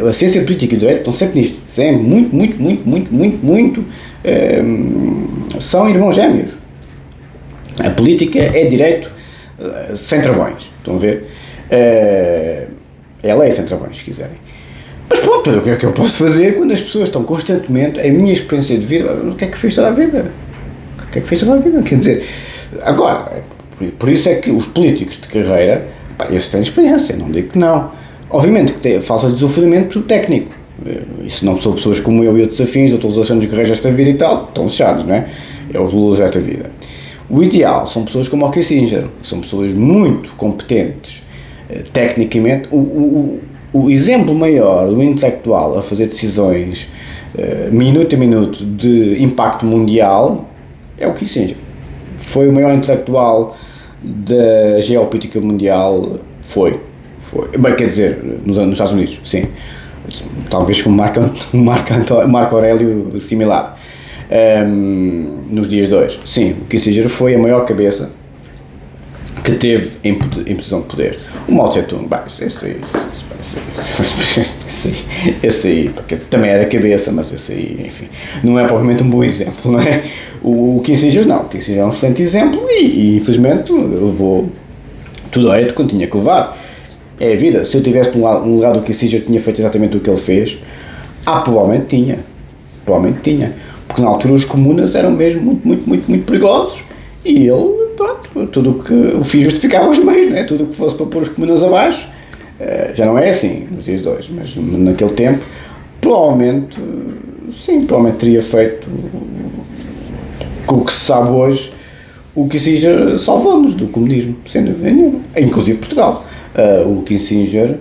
A: A ciência política e o direito estão sempre nisto, sempre, muito, são irmãos gêmeos. A política é direito sem travões, estão a ver? É lei sem travões, se quiserem. Mas pronto, o que é que eu posso fazer quando as pessoas estão constantemente, a minha experiência de vida, o que é que fez toda a vida? O que é que fez toda a vida? Quer dizer, agora, por isso é que os políticos de carreira, esses têm experiência, não digo que não. Obviamente que falta desafiamento técnico. Isso não são pessoas como eu e outros afins, eu estou Alexandre Guerreiros desta vida e tal, estão fechados, não é? É o Lula desta vida. O ideal são pessoas como o Kissinger, são pessoas muito competentes tecnicamente. O exemplo maior do intelectual a fazer decisões minuto a minuto de impacto mundial é o Kissinger. Foi o maior intelectual da geopolítica mundial, foi. Bem, quer dizer, nos Estados Unidos, sim. Talvez com Marco Aurélio similar. Nos dias de hoje. Sim, o Kissinger foi a maior cabeça que teve em posição de poder. O Mao Tse-tung, esse aí, porque também era cabeça, mas esse aí, enfim, não é provavelmente um bom exemplo, não é? O Kissinger não, o Kissinger é um excelente exemplo e infelizmente levou tudo a Ayrton tinha que levar. É a vida. Se eu tivesse um lugar do Kissinger tinha feito exatamente o que ele fez, provavelmente tinha. Porque na altura os comunas eram mesmo muito perigosos e ele, pronto, tudo o que o fim justificava os meios, né? Tudo o que fosse para pôr os comunas abaixo, já não é assim nos dias de hoje, mas naquele tempo, provavelmente teria feito com o que se sabe hoje, o Kissinger salvou-nos do comunismo, sem dúvida nenhuma, inclusive Portugal. O Kissinger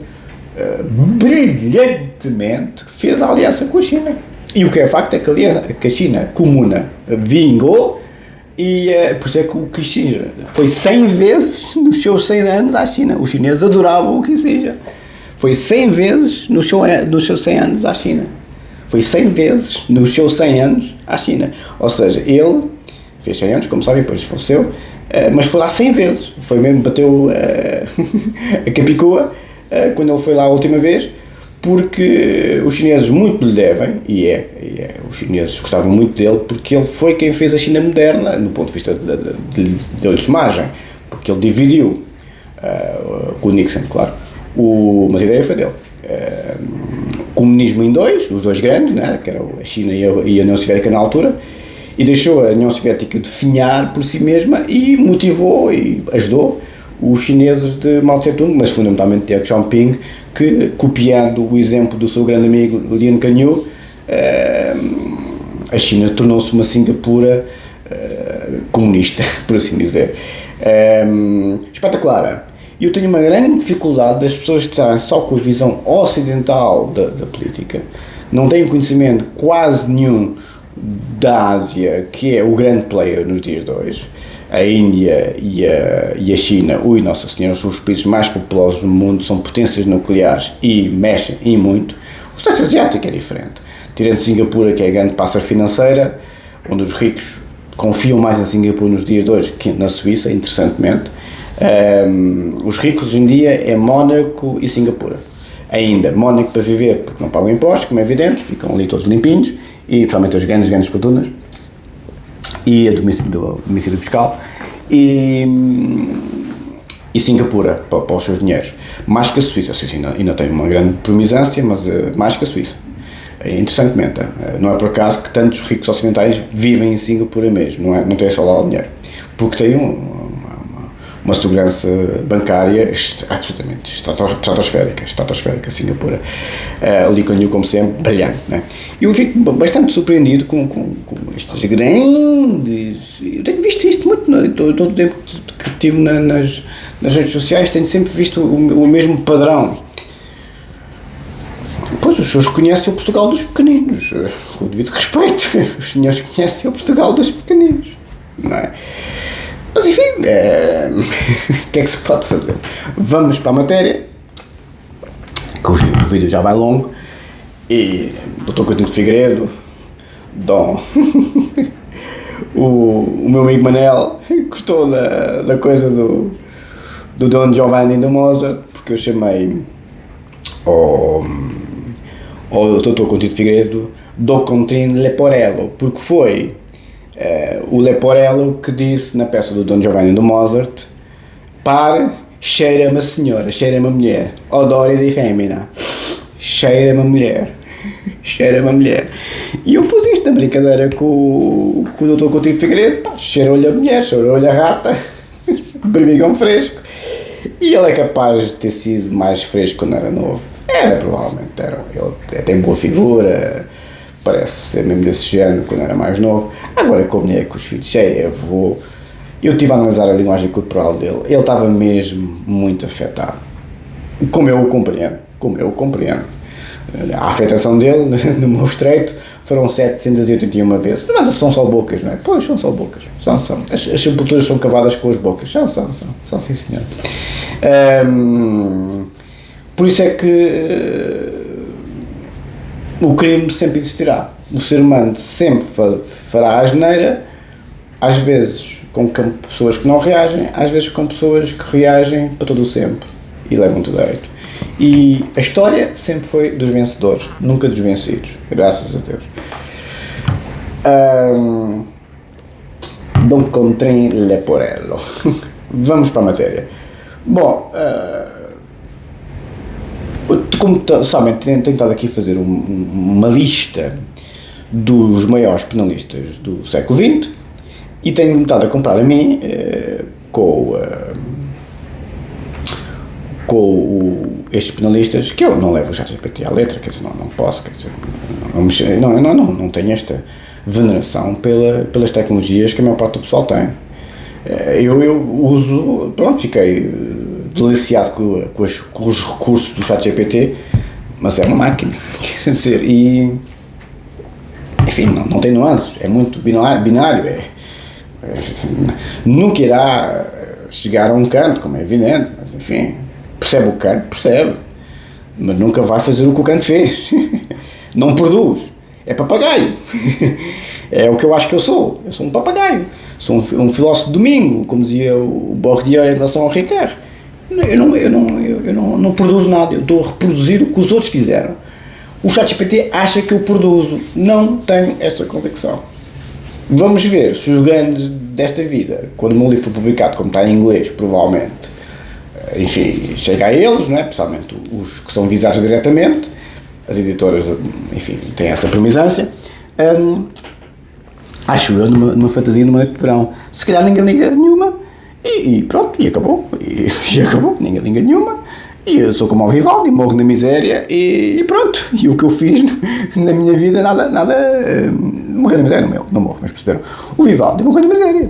A: brilhantemente fez a aliança com a China. E o que é facto é que a China comuna vingou e por isso é que o Kissinger foi 100 vezes nos seus 100 anos à China. Os chineses adoravam o Kissinger. Foi 100 vezes nos seus 100 anos à China. Foi 100 vezes nos seus 100 anos à China. Ou seja, ele fez 100 anos, como sabem, depois faleceu, mas foi lá 100 vezes. Foi mesmo, bateu a Capicua quando ele foi lá a última vez, porque os chineses muito lhe devem, os chineses gostavam muito dele, porque ele foi quem fez a China moderna, do ponto de vista de margem, porque ele dividiu, com o Nixon, claro, mas a ideia foi dele. O comunismo em dois, os dois grandes, né, que eram a China e a União Soviética na altura, e deixou a União Soviética definhar por si mesma e motivou e ajudou os chineses de Mao Tse-tung, mas fundamentalmente de Deng Xiaoping, que, copiando o exemplo do seu grande amigo Lien Kuan-yew, a China tornou-se uma Singapura comunista, por assim dizer. Espetacular. E eu tenho uma grande dificuldade das pessoas estarem só com a visão ocidental da política, não têm conhecimento quase nenhum da Ásia, que é o grande player nos dias de hoje. A Índia e a China, Nossa Senhora, são os países mais populosos do mundo, são potências nucleares e mexem e muito. O Sudeste Asiático é diferente. Tirando Singapura, que é a grande parceira financeira, onde os ricos confiam mais em Singapura nos dias de hoje que na Suíça, interessantemente. Os ricos hoje em dia é Mónaco e Singapura. Ainda, Mónaco para viver, porque não pagam impostos, como é evidente, ficam ali todos limpinhos, e provavelmente as grandes fortunas, e a domicílio fiscal, e Singapura para os seus dinheiros. Mais que a Suíça ainda tem uma grande promisância, mas mais que a Suíça. Interessantemente, não é por acaso que tantos ricos ocidentais vivem em Singapura mesmo, não tem só lá o dinheiro, porque tem uma segurança bancária absolutamente estratosférica, Singapura. Lee Kuan Yew, como sempre, brilhante, né? Eu fico bastante surpreendido com estas grandes... Eu tenho visto isto muito, todo o tempo que estive nas redes sociais, tenho sempre visto o mesmo padrão. Pois, os senhores conhecem o Portugal dos pequeninos, com o devido respeito, os senhores conhecem o Portugal dos pequeninos, não é? Mas enfim, o que é que se pode fazer? Vamos para a matéria, que o vídeo já vai longo, e Dr. Coutinho de Figueiredo, o meu amigo Manel, gostou da coisa do Don Giovanni e do Mozart, porque eu chamei ao Dr. Coutinho de Figueiredo do Coutinho Leporello, porque foi o Leporello que disse na peça do Don Giovanni do Mozart: pare, cheira-me a senhora, cheira-me a mulher, odore di femmina, cheira-me a mulher, cheira-me a mulher. E eu pus isto na brincadeira com o Dr. Coutinho de Figueiredo: cheira-lhe a mulher, cheira-lhe a rata, berbigão fresco. E ele é capaz de ter sido mais fresco quando era novo. Provavelmente era. Ele tem boa figura, parece ser mesmo desse género quando era mais novo. Agora, com a mulher, com os filhos, eu estive a analisar a linguagem corporal dele, ele estava mesmo muito afetado. Como eu o compreendo. A afetação dele, no meu estreito, foram 781 vezes. Mas são só bocas, não é? Pois, são só bocas. São. As sepulturas são cavadas com as bocas. São, sim, senhor. Por isso é que o crime sempre existirá. O ser humano sempre fará a asneira, às vezes com pessoas que não reagem, às vezes com pessoas que reagem para todo o sempre e levam tudo a jeito. E a história sempre foi dos vencedores, nunca dos vencidos, graças a Deus. Don Coutinho Leporello. Vamos para a matéria. Bom, como sabem, tenho estado aqui a fazer uma lista dos maiores penalistas do século XX e tenho-me estado a comprar a mim com estes penalistas, que eu não levo o ChatGPT à letra, quer dizer, não posso, quer dizer, não tenho esta veneração pelas tecnologias que a maior parte do pessoal tem. Eu uso, pronto, fiquei deliciado com os recursos do ChatGPT, mas é uma máquina, quer dizer, e enfim, não tem nuances, é muito binário, nunca irá chegar a um canto, como é evidente, mas enfim, percebe o canto, percebe, mas nunca vai fazer o que o canto fez, não produz, é papagaio, é o que eu acho que eu sou um papagaio, sou um filósofo de domingo, como dizia o Bourdieu em relação ao Ricard. Eu não produzo nada, eu estou a reproduzir o que os outros fizeram. O ChatGPT acha que eu produzo, não tenho essa convicção. Vamos ver se os grandes desta vida, quando o meu livro for publicado, como está em inglês, provavelmente, enfim, chega a eles, não é? Principalmente os que são visados diretamente, as editoras, enfim, têm essa premisância. Acho eu, numa fantasia, numa noite de verão, se calhar ninguém liga nenhuma, e pronto, e acabou, ninguém liga nenhuma, e eu sou como o Vivaldi, morro na miséria, e pronto, e o que eu fiz na minha vida, nada, morrer na miséria, não morro, mas perceberam, o Vivaldi morreu na miséria,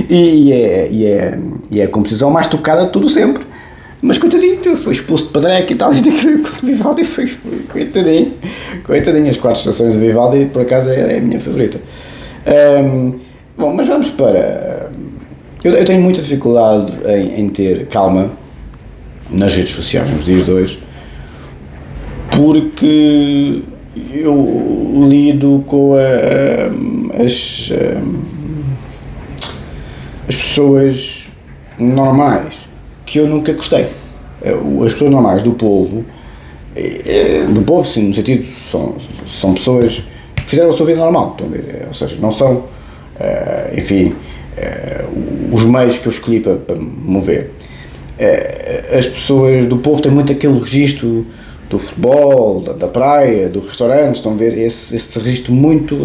A: e é a composição mais tocada de tudo sempre, mas coitadinho, foi expulso de Padreca e tal, e o Vivaldi foi coitadinho, as 4 estações do Vivaldi, por acaso, é a minha favorita. Bom, mas vamos para... Eu tenho muita dificuldade em ter calma nas redes sociais nos dias de hoje, porque eu lido com as pessoas normais, que eu nunca gostei. As pessoas normais do povo sim, no sentido, são pessoas que fizeram a sua vida normal, ou seja, não são, enfim, os meios que eu escolhi para me mover. As pessoas do povo têm muito aquele registro do futebol, da praia, do restaurante, estão a ver esse registro muito,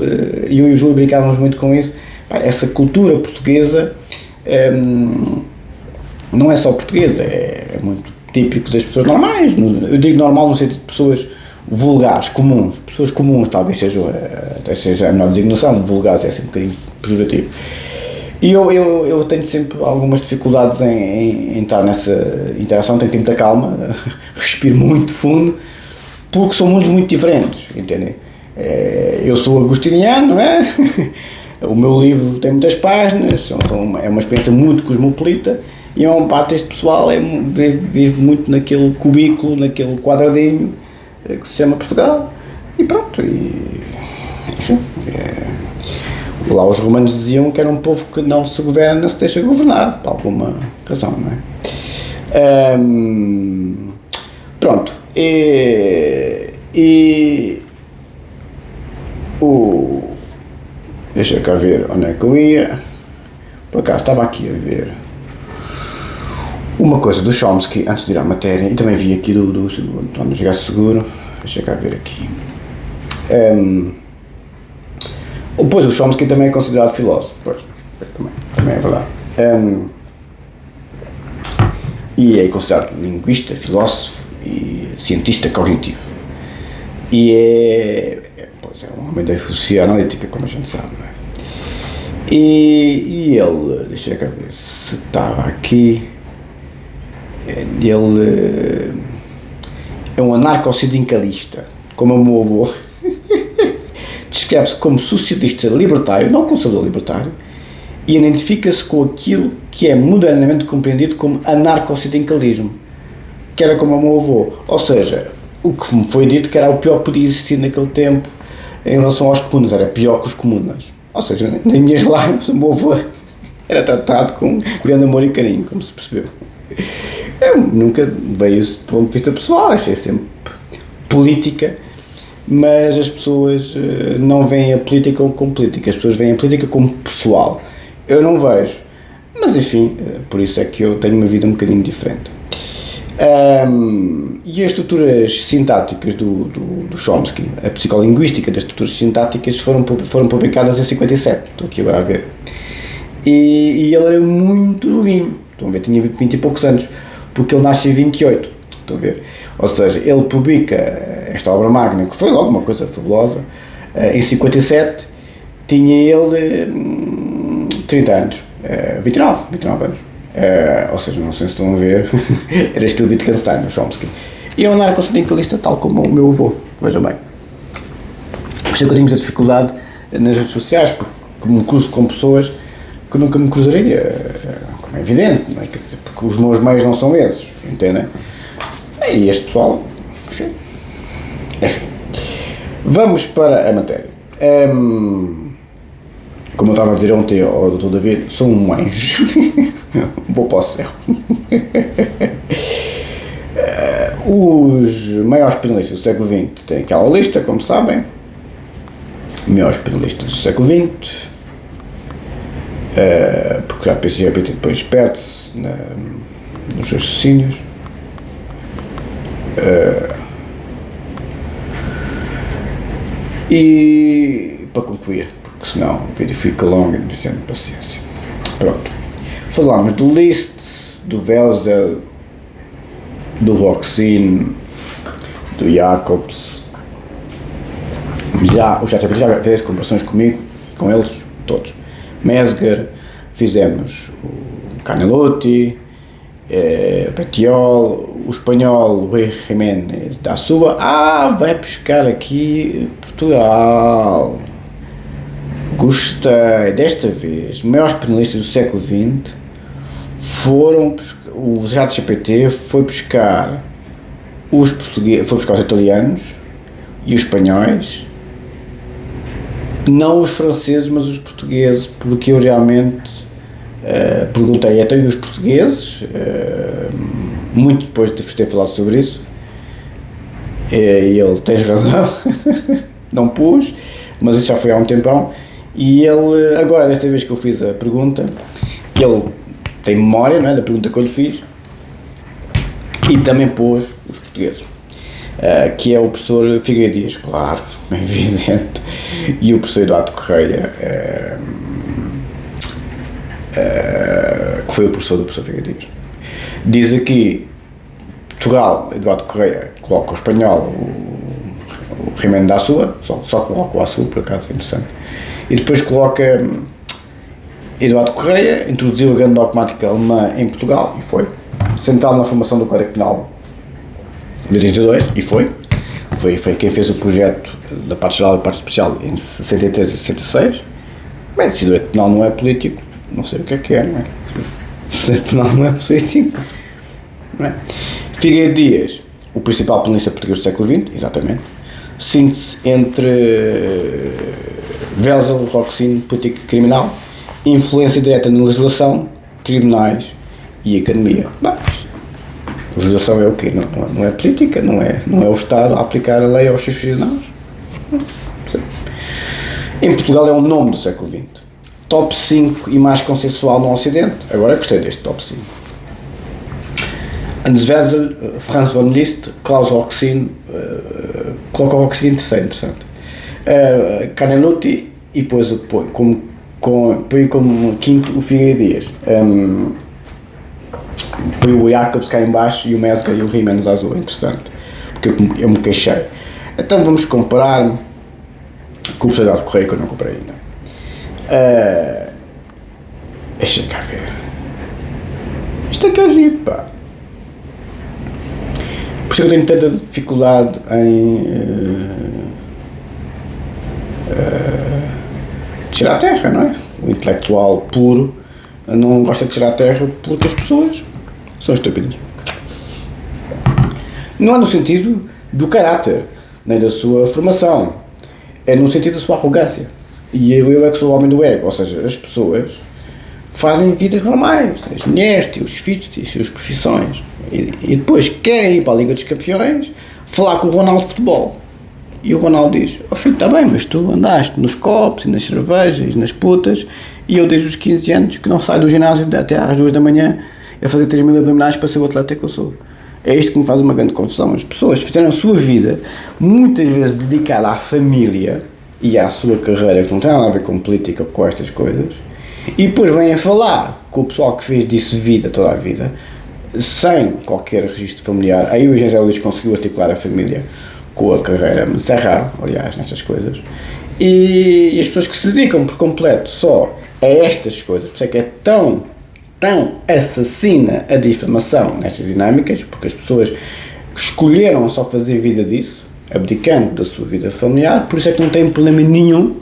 A: e eu e o Júlio brincávamos muito com isso, essa cultura portuguesa não é só portuguesa, é muito típico das pessoas normais, eu digo normal no sentido de pessoas vulgares, comuns, pessoas comuns, talvez seja a melhor designação, vulgares é sempre um bocadinho pejorativo. E eu tenho sempre algumas dificuldades em estar nessa interação, tenho que ter muita calma, respiro muito fundo, porque são mundos muito diferentes, entendem? Eu sou agostiniano, não é? O meu livro tem muitas páginas, é uma experiência muito cosmopolita, e uma parte deste pessoal vive muito naquele cubículo, naquele quadradinho que se chama Portugal, e pronto, enfim, lá os romanos diziam que era um povo que não se governa, se deixa governar, por alguma razão, não é? Pronto, deixa cá ver onde é que eu ia, por acaso estava aqui a ver uma coisa do Chomsky, antes de ir à matéria, e também vi aqui do António Jogasse Seguro, deixa cá ver aqui. Pois o Chomsky também é considerado filósofo, pois também é verdade. E é considerado linguista, filósofo e cientista cognitivo. E é um homem da filosofia analítica, como a gente sabe, não é? E ele, deixa eu ver se estava aqui, ele é um anarco-sindicalista, como o meu avô. Descreve-se como socialista libertário, não conservador libertário, e identifica-se com aquilo que é modernamente compreendido como anarco-sindicalismo, que era como o meu avô, ou seja, o que me foi dito que era o pior que podia existir naquele tempo em relação aos comunas, era pior que os comunas, ou seja, nas minhas lives o meu avô era tratado com grande amor e carinho, como se percebeu. Eu nunca veio isso do ponto de vista pessoal, achei sempre política, mas as pessoas não veem a política como política, as pessoas veem a política como pessoal. Eu não vejo, Mas enfim, por isso é que eu tenho uma vida um bocadinho diferente. E as estruturas sintáticas do Chomsky, a psicolinguística das estruturas sintáticas foram publicadas em 57, estou aqui agora a ver. E ele era muito novinho, estão a ver, tinha 20 e poucos anos, porque ele nasce em 28, estão a ver. Ou seja, ele publica esta obra magna, que foi logo uma coisa fabulosa, em 57, tinha ele 30 anos, 29 anos. Ou seja, não sei se estão a ver, era estilo Wittgenstein, o Chomsky. E eu não era constitucionalista tal como o meu avô, vejam bem. Por isso é que eu tenho muita dificuldade nas redes sociais, porque me cruzo com pessoas que nunca me cruzaria, como é evidente, não é? Quer dizer, porque os meus meios não são esses, entendem? E este pessoal, enfim. Vamos para a matéria. Como eu estava a dizer ontem ao Dr. David, sou um anjo. Vou para o céu. Os maiores penalistas do século XX têm aquela lista, como sabem. Maiores penalistas do século XX. Porque já a PCGPT depois perde-se nos seus raciocínios. E para concluir, porque senão o vídeo fica longo e não tenho paciência. Pronto. Falámos do Liszt, do Welser, do Roxin, do Jacobs. O ChatGPT já fez comparações comigo e com eles todos. Mesger, fizemos o Canelotti, o Petiol, o espanhol Rui Jiménez da Silva. Vai buscar aqui Portugal. Gostei, desta vez, maiores penalistas do século XX foram, o ChatGPT foi buscar os portugueses, foi buscar os italianos e os espanhóis, não os franceses, mas os portugueses, porque eu realmente perguntei até os portugueses, muito depois de vos ter falado sobre isso, e ele, tens razão, não pus, mas isso já foi há um tempão. E ele, agora, desta vez que eu fiz a pergunta, ele tem memória, não é, da pergunta que eu lhe fiz, e também pôs os portugueses, que é o professor Figueiredo Dias, claro, é evidente, e o professor Eduardo Correia, que foi o professor do professor Figueiredo Dias. Diz aqui, Portugal, Eduardo Correia, coloca o espanhol, o Jiménez da Silva, só coloca o Açul, por acaso, é interessante. E depois coloca Eduardo Correia, introduziu a grande dogmática alemã em Portugal, e foi central na formação do Código Penal de 82, e foi quem fez o projeto da parte geral e da parte especial em 63 e 66. Bem, se o direito penal não é político, não sei o que é, não é? Se o direito penal não é político, não é? Figueiredo Dias, o principal penalista português do século XX, exatamente, síntese entre Welser, Roxin, política criminal, influência direta na legislação, tribunais e academia. Mas, legislação é o quê? Não é política, não é o Estado a aplicar a lei aos seus cidadãos. Em Portugal é um nome do século XX. Top 5 e mais consensual no Ocidente. Agora gostei deste top 5. Hans Welser, Franz von Liszt, Klaus Roxin, coloca o Roxin em terceiro, interessante. Canelotti, e depois põe como quinto o Figueiredo Dias. Põe o Jacobs cá em baixo e o Mesger e o Jiménez Azul, interessante, porque eu me queixei. Então vamos comparar com o professor Eduardo Correia, que eu não comprei ainda. Deixa cá ver. Isto aqui é giro, pá. Por isso eu tenho tanta dificuldade em tirar a terra, não é? O intelectual puro não gosta de tirar a terra porque as pessoas são estúpidas. Não é no sentido do caráter, nem da sua formação, é no sentido da sua arrogância. E eu é que sou o homem do ego, ou seja, as pessoas fazem vidas normais, têm as mulheres, têm os filhos, têm as suas profissões, e depois querem ir para a Liga dos Campeões falar com o Ronaldo de futebol. E o Ronaldo diz, filho, está bem, mas tu andaste nos copos e nas cervejas e nas putas, e eu desde os 15 anos que não saio do ginásio até às 2 da manhã a fazer 3.000 abdominais para ser o atleta que eu sou. É isto que me faz uma grande confusão. As pessoas fizeram a sua vida muitas vezes dedicada à família e à sua carreira, que não tem nada a ver com política ou com estas coisas, e depois vêm a falar com o pessoal que fez disso vida toda a vida, sem qualquer registro familiar. Aí o José Luís conseguiu articular a família com a carreira, mas é raro, aliás, nestas coisas. E as pessoas que se dedicam por completo só a estas coisas, por isso é que é tão assassina a difamação nestas dinâmicas, porque as pessoas escolheram só fazer vida disso, abdicando da sua vida familiar, por isso é que não tem problema nenhum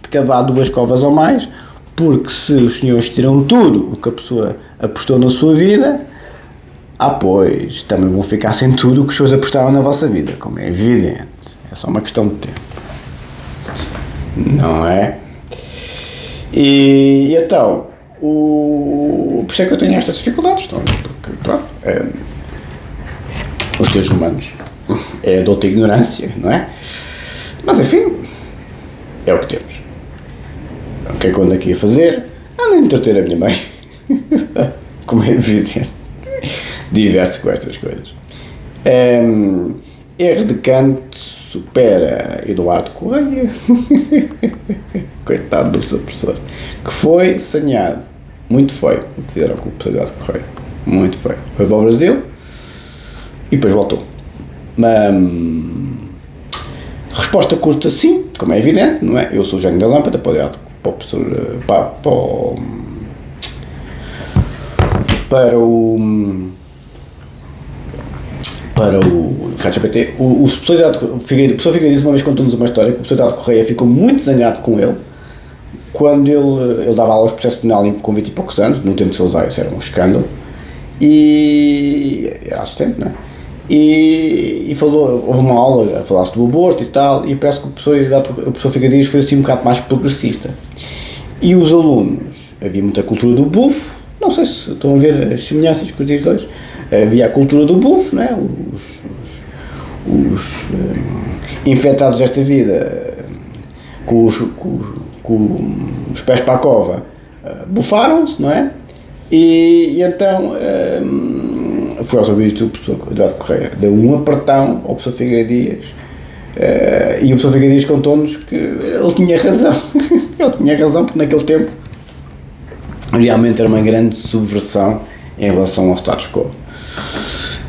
A: de cavar 2 covas ou mais, porque se os senhores tiram tudo o que a pessoa apostou na sua vida, pois também vão ficar sem tudo o que as pessoas apostaram na vossa vida, como é evidente, é só uma questão de tempo, não é? E então, por isso é que eu tenho estas dificuldades, porque pronto, os seres humanos é a dor da ignorância, não é? Mas enfim, é o que temos. O que é que eu ando aqui a fazer? Ando a entreter a minha mãe, como é evidente, diverte-se com estas coisas. R de Kant supera Eduardo Correia, coitado do seu professor, que foi saneado, muito feio o que fizeram com o professor Eduardo Correia, muito feio. Foi para o Brasil e depois voltou. Resposta curta, sim, como é evidente, não é? Eu sou o gênio da lâmpada para o professor, para o ChatGPT. O professor Figueiredo uma vez contou-nos uma história que o professor Eduardo Correia ficou muito zangado com ele quando ele dava aulas de processo penal com 20 e poucos anos, no tempo de Salazar, isso era um escândalo, e era assistente, não é? E falou, houve uma aula a falar-se do aborto e tal, e parece que o professor Figueiredo foi assim um bocado mais progressista. E os alunos, havia muita cultura do bufo, não sei se estão a ver as semelhanças com os dias de hoje, havia a cultura do bufo, não é? Os infectados desta vida com os pés para a cova bufaram-se, não é? E então foi aos ouvidos do professor Eduardo Correia, deu um apertão ao professor Figueiredo Dias, e o professor Figueiredo Dias contou-nos que ele tinha razão. Ele tinha razão, porque naquele tempo realmente era uma grande subversão em relação ao status quo.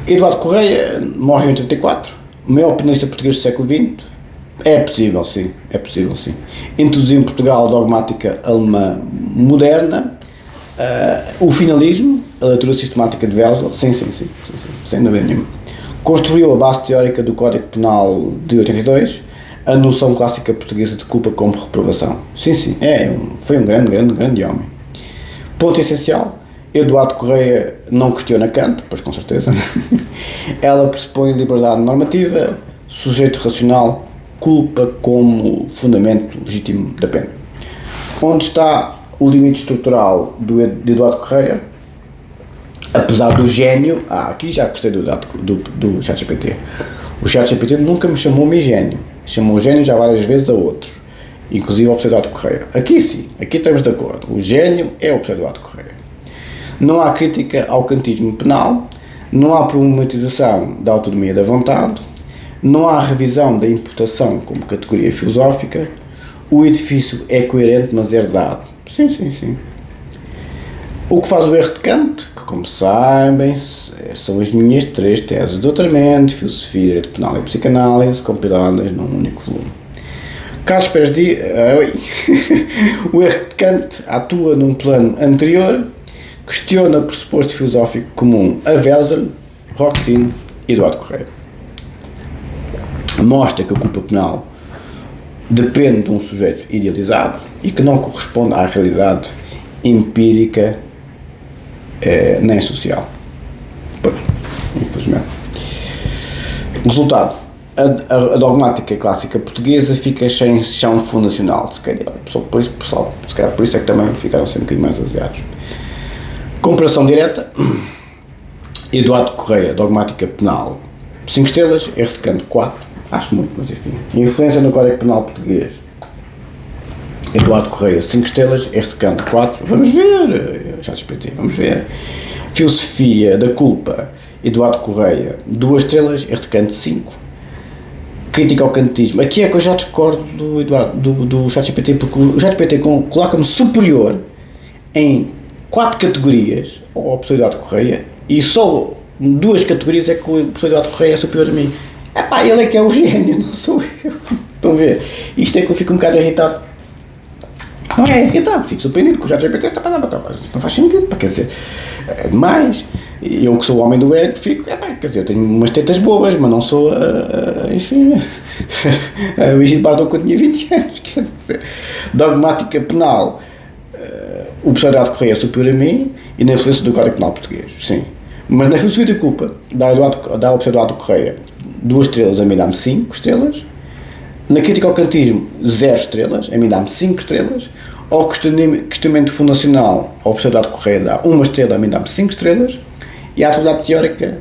A: Eduardo Correia morre em 84, o maior penalista português do século XX. É possível sim. Introduziu em Portugal a dogmática alemã moderna, o finalismo, a leitura sistemática de Welsel, sim, sem dúvida nenhuma. Construiu a base teórica do Código Penal de 82, a noção clássica portuguesa de culpa como reprovação. Sim, foi um grande homem. Ponto essencial: Eduardo Correia não questiona Kant, pois com certeza. Ela pressupõe liberdade normativa, sujeito racional, culpa como fundamento legítimo da pena. Onde está o limite estrutural de Eduardo Correia? Apesar do gênio, aqui já gostei do ChatGPT. O ChatGPT nunca me chamou-me gênio, chamou gênio já várias vezes a outro, inclusive ao professor Eduardo Correia. Aqui sim, aqui estamos de acordo, o gênio é o professor Eduardo Correia. Não há crítica ao kantismo penal, não há problematização da autonomia da vontade, não há revisão da imputação como categoria filosófica, o edifício é coerente mas herdado. Sim. O que faz o erro de Kant, que como sabem, são as minhas 3 teses de doutoramento, filosofia, direito penal e psicanálise, compiladas num único volume. Carlos Pérez Dias, o erro de Kant atua num plano anterior, questiona o pressuposto filosófico comum a Welsel, Roxin e Eduardo Correia. Mostra que a culpa penal depende de um sujeito idealizado e que não corresponde à realidade empírica nem social. Pois, infelizmente. Resultado: a dogmática clássica portuguesa fica sem chão fundacional, se calhar por isso é que também ficaram sempre um bocadinho mais aziados. Comparação direta: Eduardo Correia, dogmática penal 5 estrelas, erro de Kant 4, Acho muito, mas enfim. Influência no Código Penal Português. Eduardo Correia, 5 estrelas. Este canto, 4. Vamos ver. Já discuti, vamos ver. Filosofia da Culpa. Eduardo Correia, 2 estrelas. Este canto, 5. Crítica ao cantismo. Aqui é que eu já discordo do Eduardo, do ChatGPT, porque o ChatGPT coloca-me superior em 4 categorias ao professor Eduardo Correia, e só 2 categorias é que o professor Eduardo Correia é superior a mim. Epá, ele é que é o gênio, não sou eu. Estão a ver? Isto é que eu fico um bocado irritado. Não é irritado, fico surpreendido que o ChatGPT isso não faz sentido, quer dizer, é demais. Eu que sou o homem do ego fico, quer dizer, eu tenho umas tetas boas, mas não sou, enfim, o Egito Bardot quando tinha 20 anos, quer dizer, dogmática penal, o professor Eduardo Correia é superior a mim, e na influência do Código Penal Português, sim. Mas na filosofia da culpa, dá ao professor Eduardo Correia 2 estrelas, a mim dá-me 5 estrelas. Na crítica ao cantismo, 0 estrelas, a mim dá-me 5 estrelas. Ao questionamento fundacional, ao professor Eduardo Correia dá 1 estrela, a mim dá-me 5 estrelas. E à atividade teórica,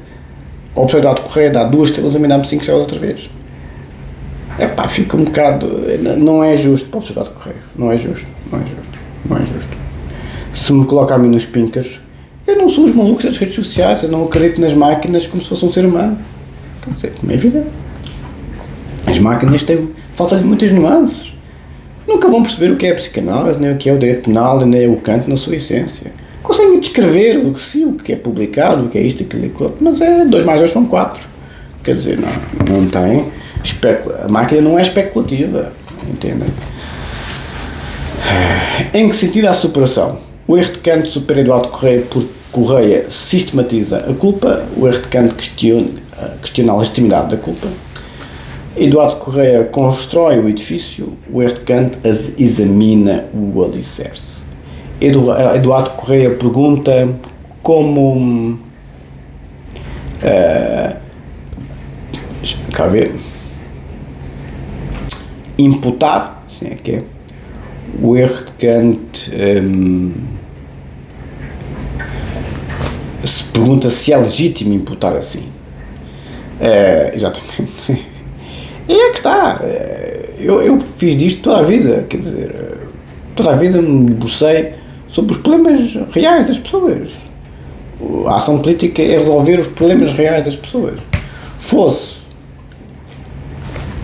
A: ao professor Eduardo Correia dá 2 estrelas, a mim dá-me 5 estrelas outra vez. Epá, fica um bocado... Não é justo para o professor Eduardo Correia. Não é justo. Se me coloca a mim nos pincas, eu não sou os malucos das redes sociais, eu não acredito nas máquinas como se fosse um ser humano. Quer dizer, como é evidente. As máquinas faltam-lhe muitas nuances. Nunca vão perceber o que é a psicanálise, nem o que é o direito penal, nem o Kant na sua essência. Conseguem descrever o que é publicado, o que é isto, aquilo e aquilo outro, mas 2 mais 2 são 4. Quer dizer, não tem... A máquina não é especulativa, entendem? Em que sentido há superação? O erro de Kant supera Eduardo Correia porque Correia sistematiza a culpa, o erro de Kant questiona a legitimidade da culpa. Eduardo Correia constrói o edifício, o erro de Kant examina o alicerce. Eduardo Correia pergunta como... cá ver... imputar, sim, é que é. O erro de Kant se pergunta se é legítimo imputar assim. Exatamente. E é que está. Eu fiz disto toda a vida, quer dizer, toda a vida me debrucei sobre os problemas reais das pessoas. A ação política é resolver os problemas reais das pessoas. Fosse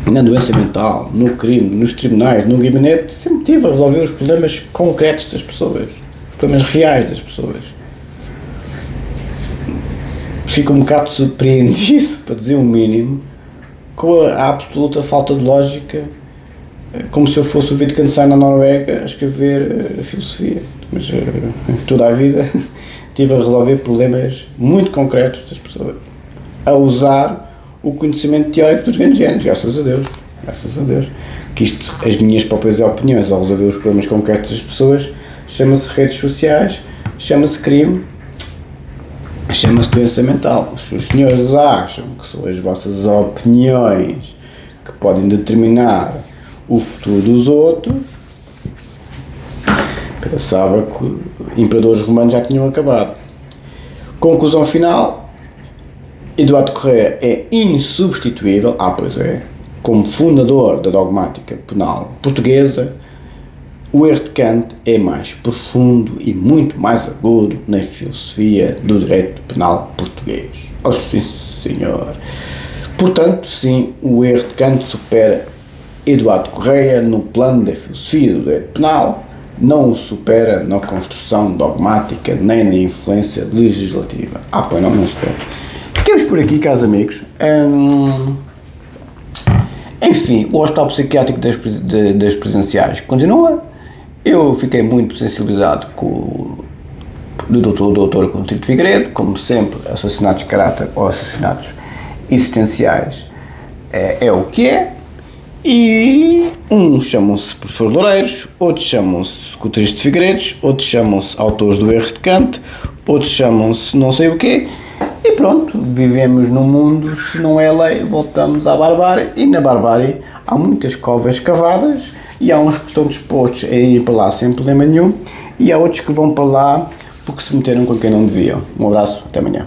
A: na doença mental, no crime, nos tribunais, no gabinete, sempre tive a resolver os problemas concretos das pessoas, os problemas reais das pessoas. Fico um bocado surpreendido, para dizer o mínimo, com a absoluta falta de lógica, como se eu fosse o Wittgenstein na Noruega a escrever filosofia. Mas toda a vida tive a resolver problemas muito concretos das pessoas, a usar o conhecimento teórico dos grandes génios, graças a Deus, que isto, as minhas próprias opiniões ao resolver os problemas concretos das pessoas, chama-se redes sociais, chama-se crime, chama-se doença mental. Se os senhores acham que são as vossas opiniões que podem determinar o futuro dos outros, pensava que imperadores romanos já tinham acabado. Conclusão final: Eduardo Correia é insubstituível, pois é, como fundador da dogmática penal portuguesa. O erro de Kant é mais profundo e muito mais agudo na filosofia do direito penal português. Oh, sim, senhor. Portanto, sim, o erro de Kant supera Eduardo Correia no plano da filosofia do direito penal, não o supera na construção dogmática nem na influência legislativa. Pois não supera. Ficamos por aqui, caros amigos. Enfim, o Hospital Psiquiátrico das Presidenciais continua. Eu fiquei muito sensibilizado com o doutor Coutinho de Figueiredo, como sempre, assassinatos de caráter ou assassinatos existenciais é o que é. E uns chamam-se professores Loureiros, outros chamam-se Coutinho de Figueiredo, outros chamam-se autores do erro de Kant, outros chamam-se não sei o quê. E pronto, vivemos num mundo, se não é lei, voltamos à barbárie, e na barbárie há muitas covas cavadas, e há uns que estão dispostos a ir para lá sem problema nenhum, e há outros que vão para lá porque se meteram com quem não deviam. Um abraço, até amanhã.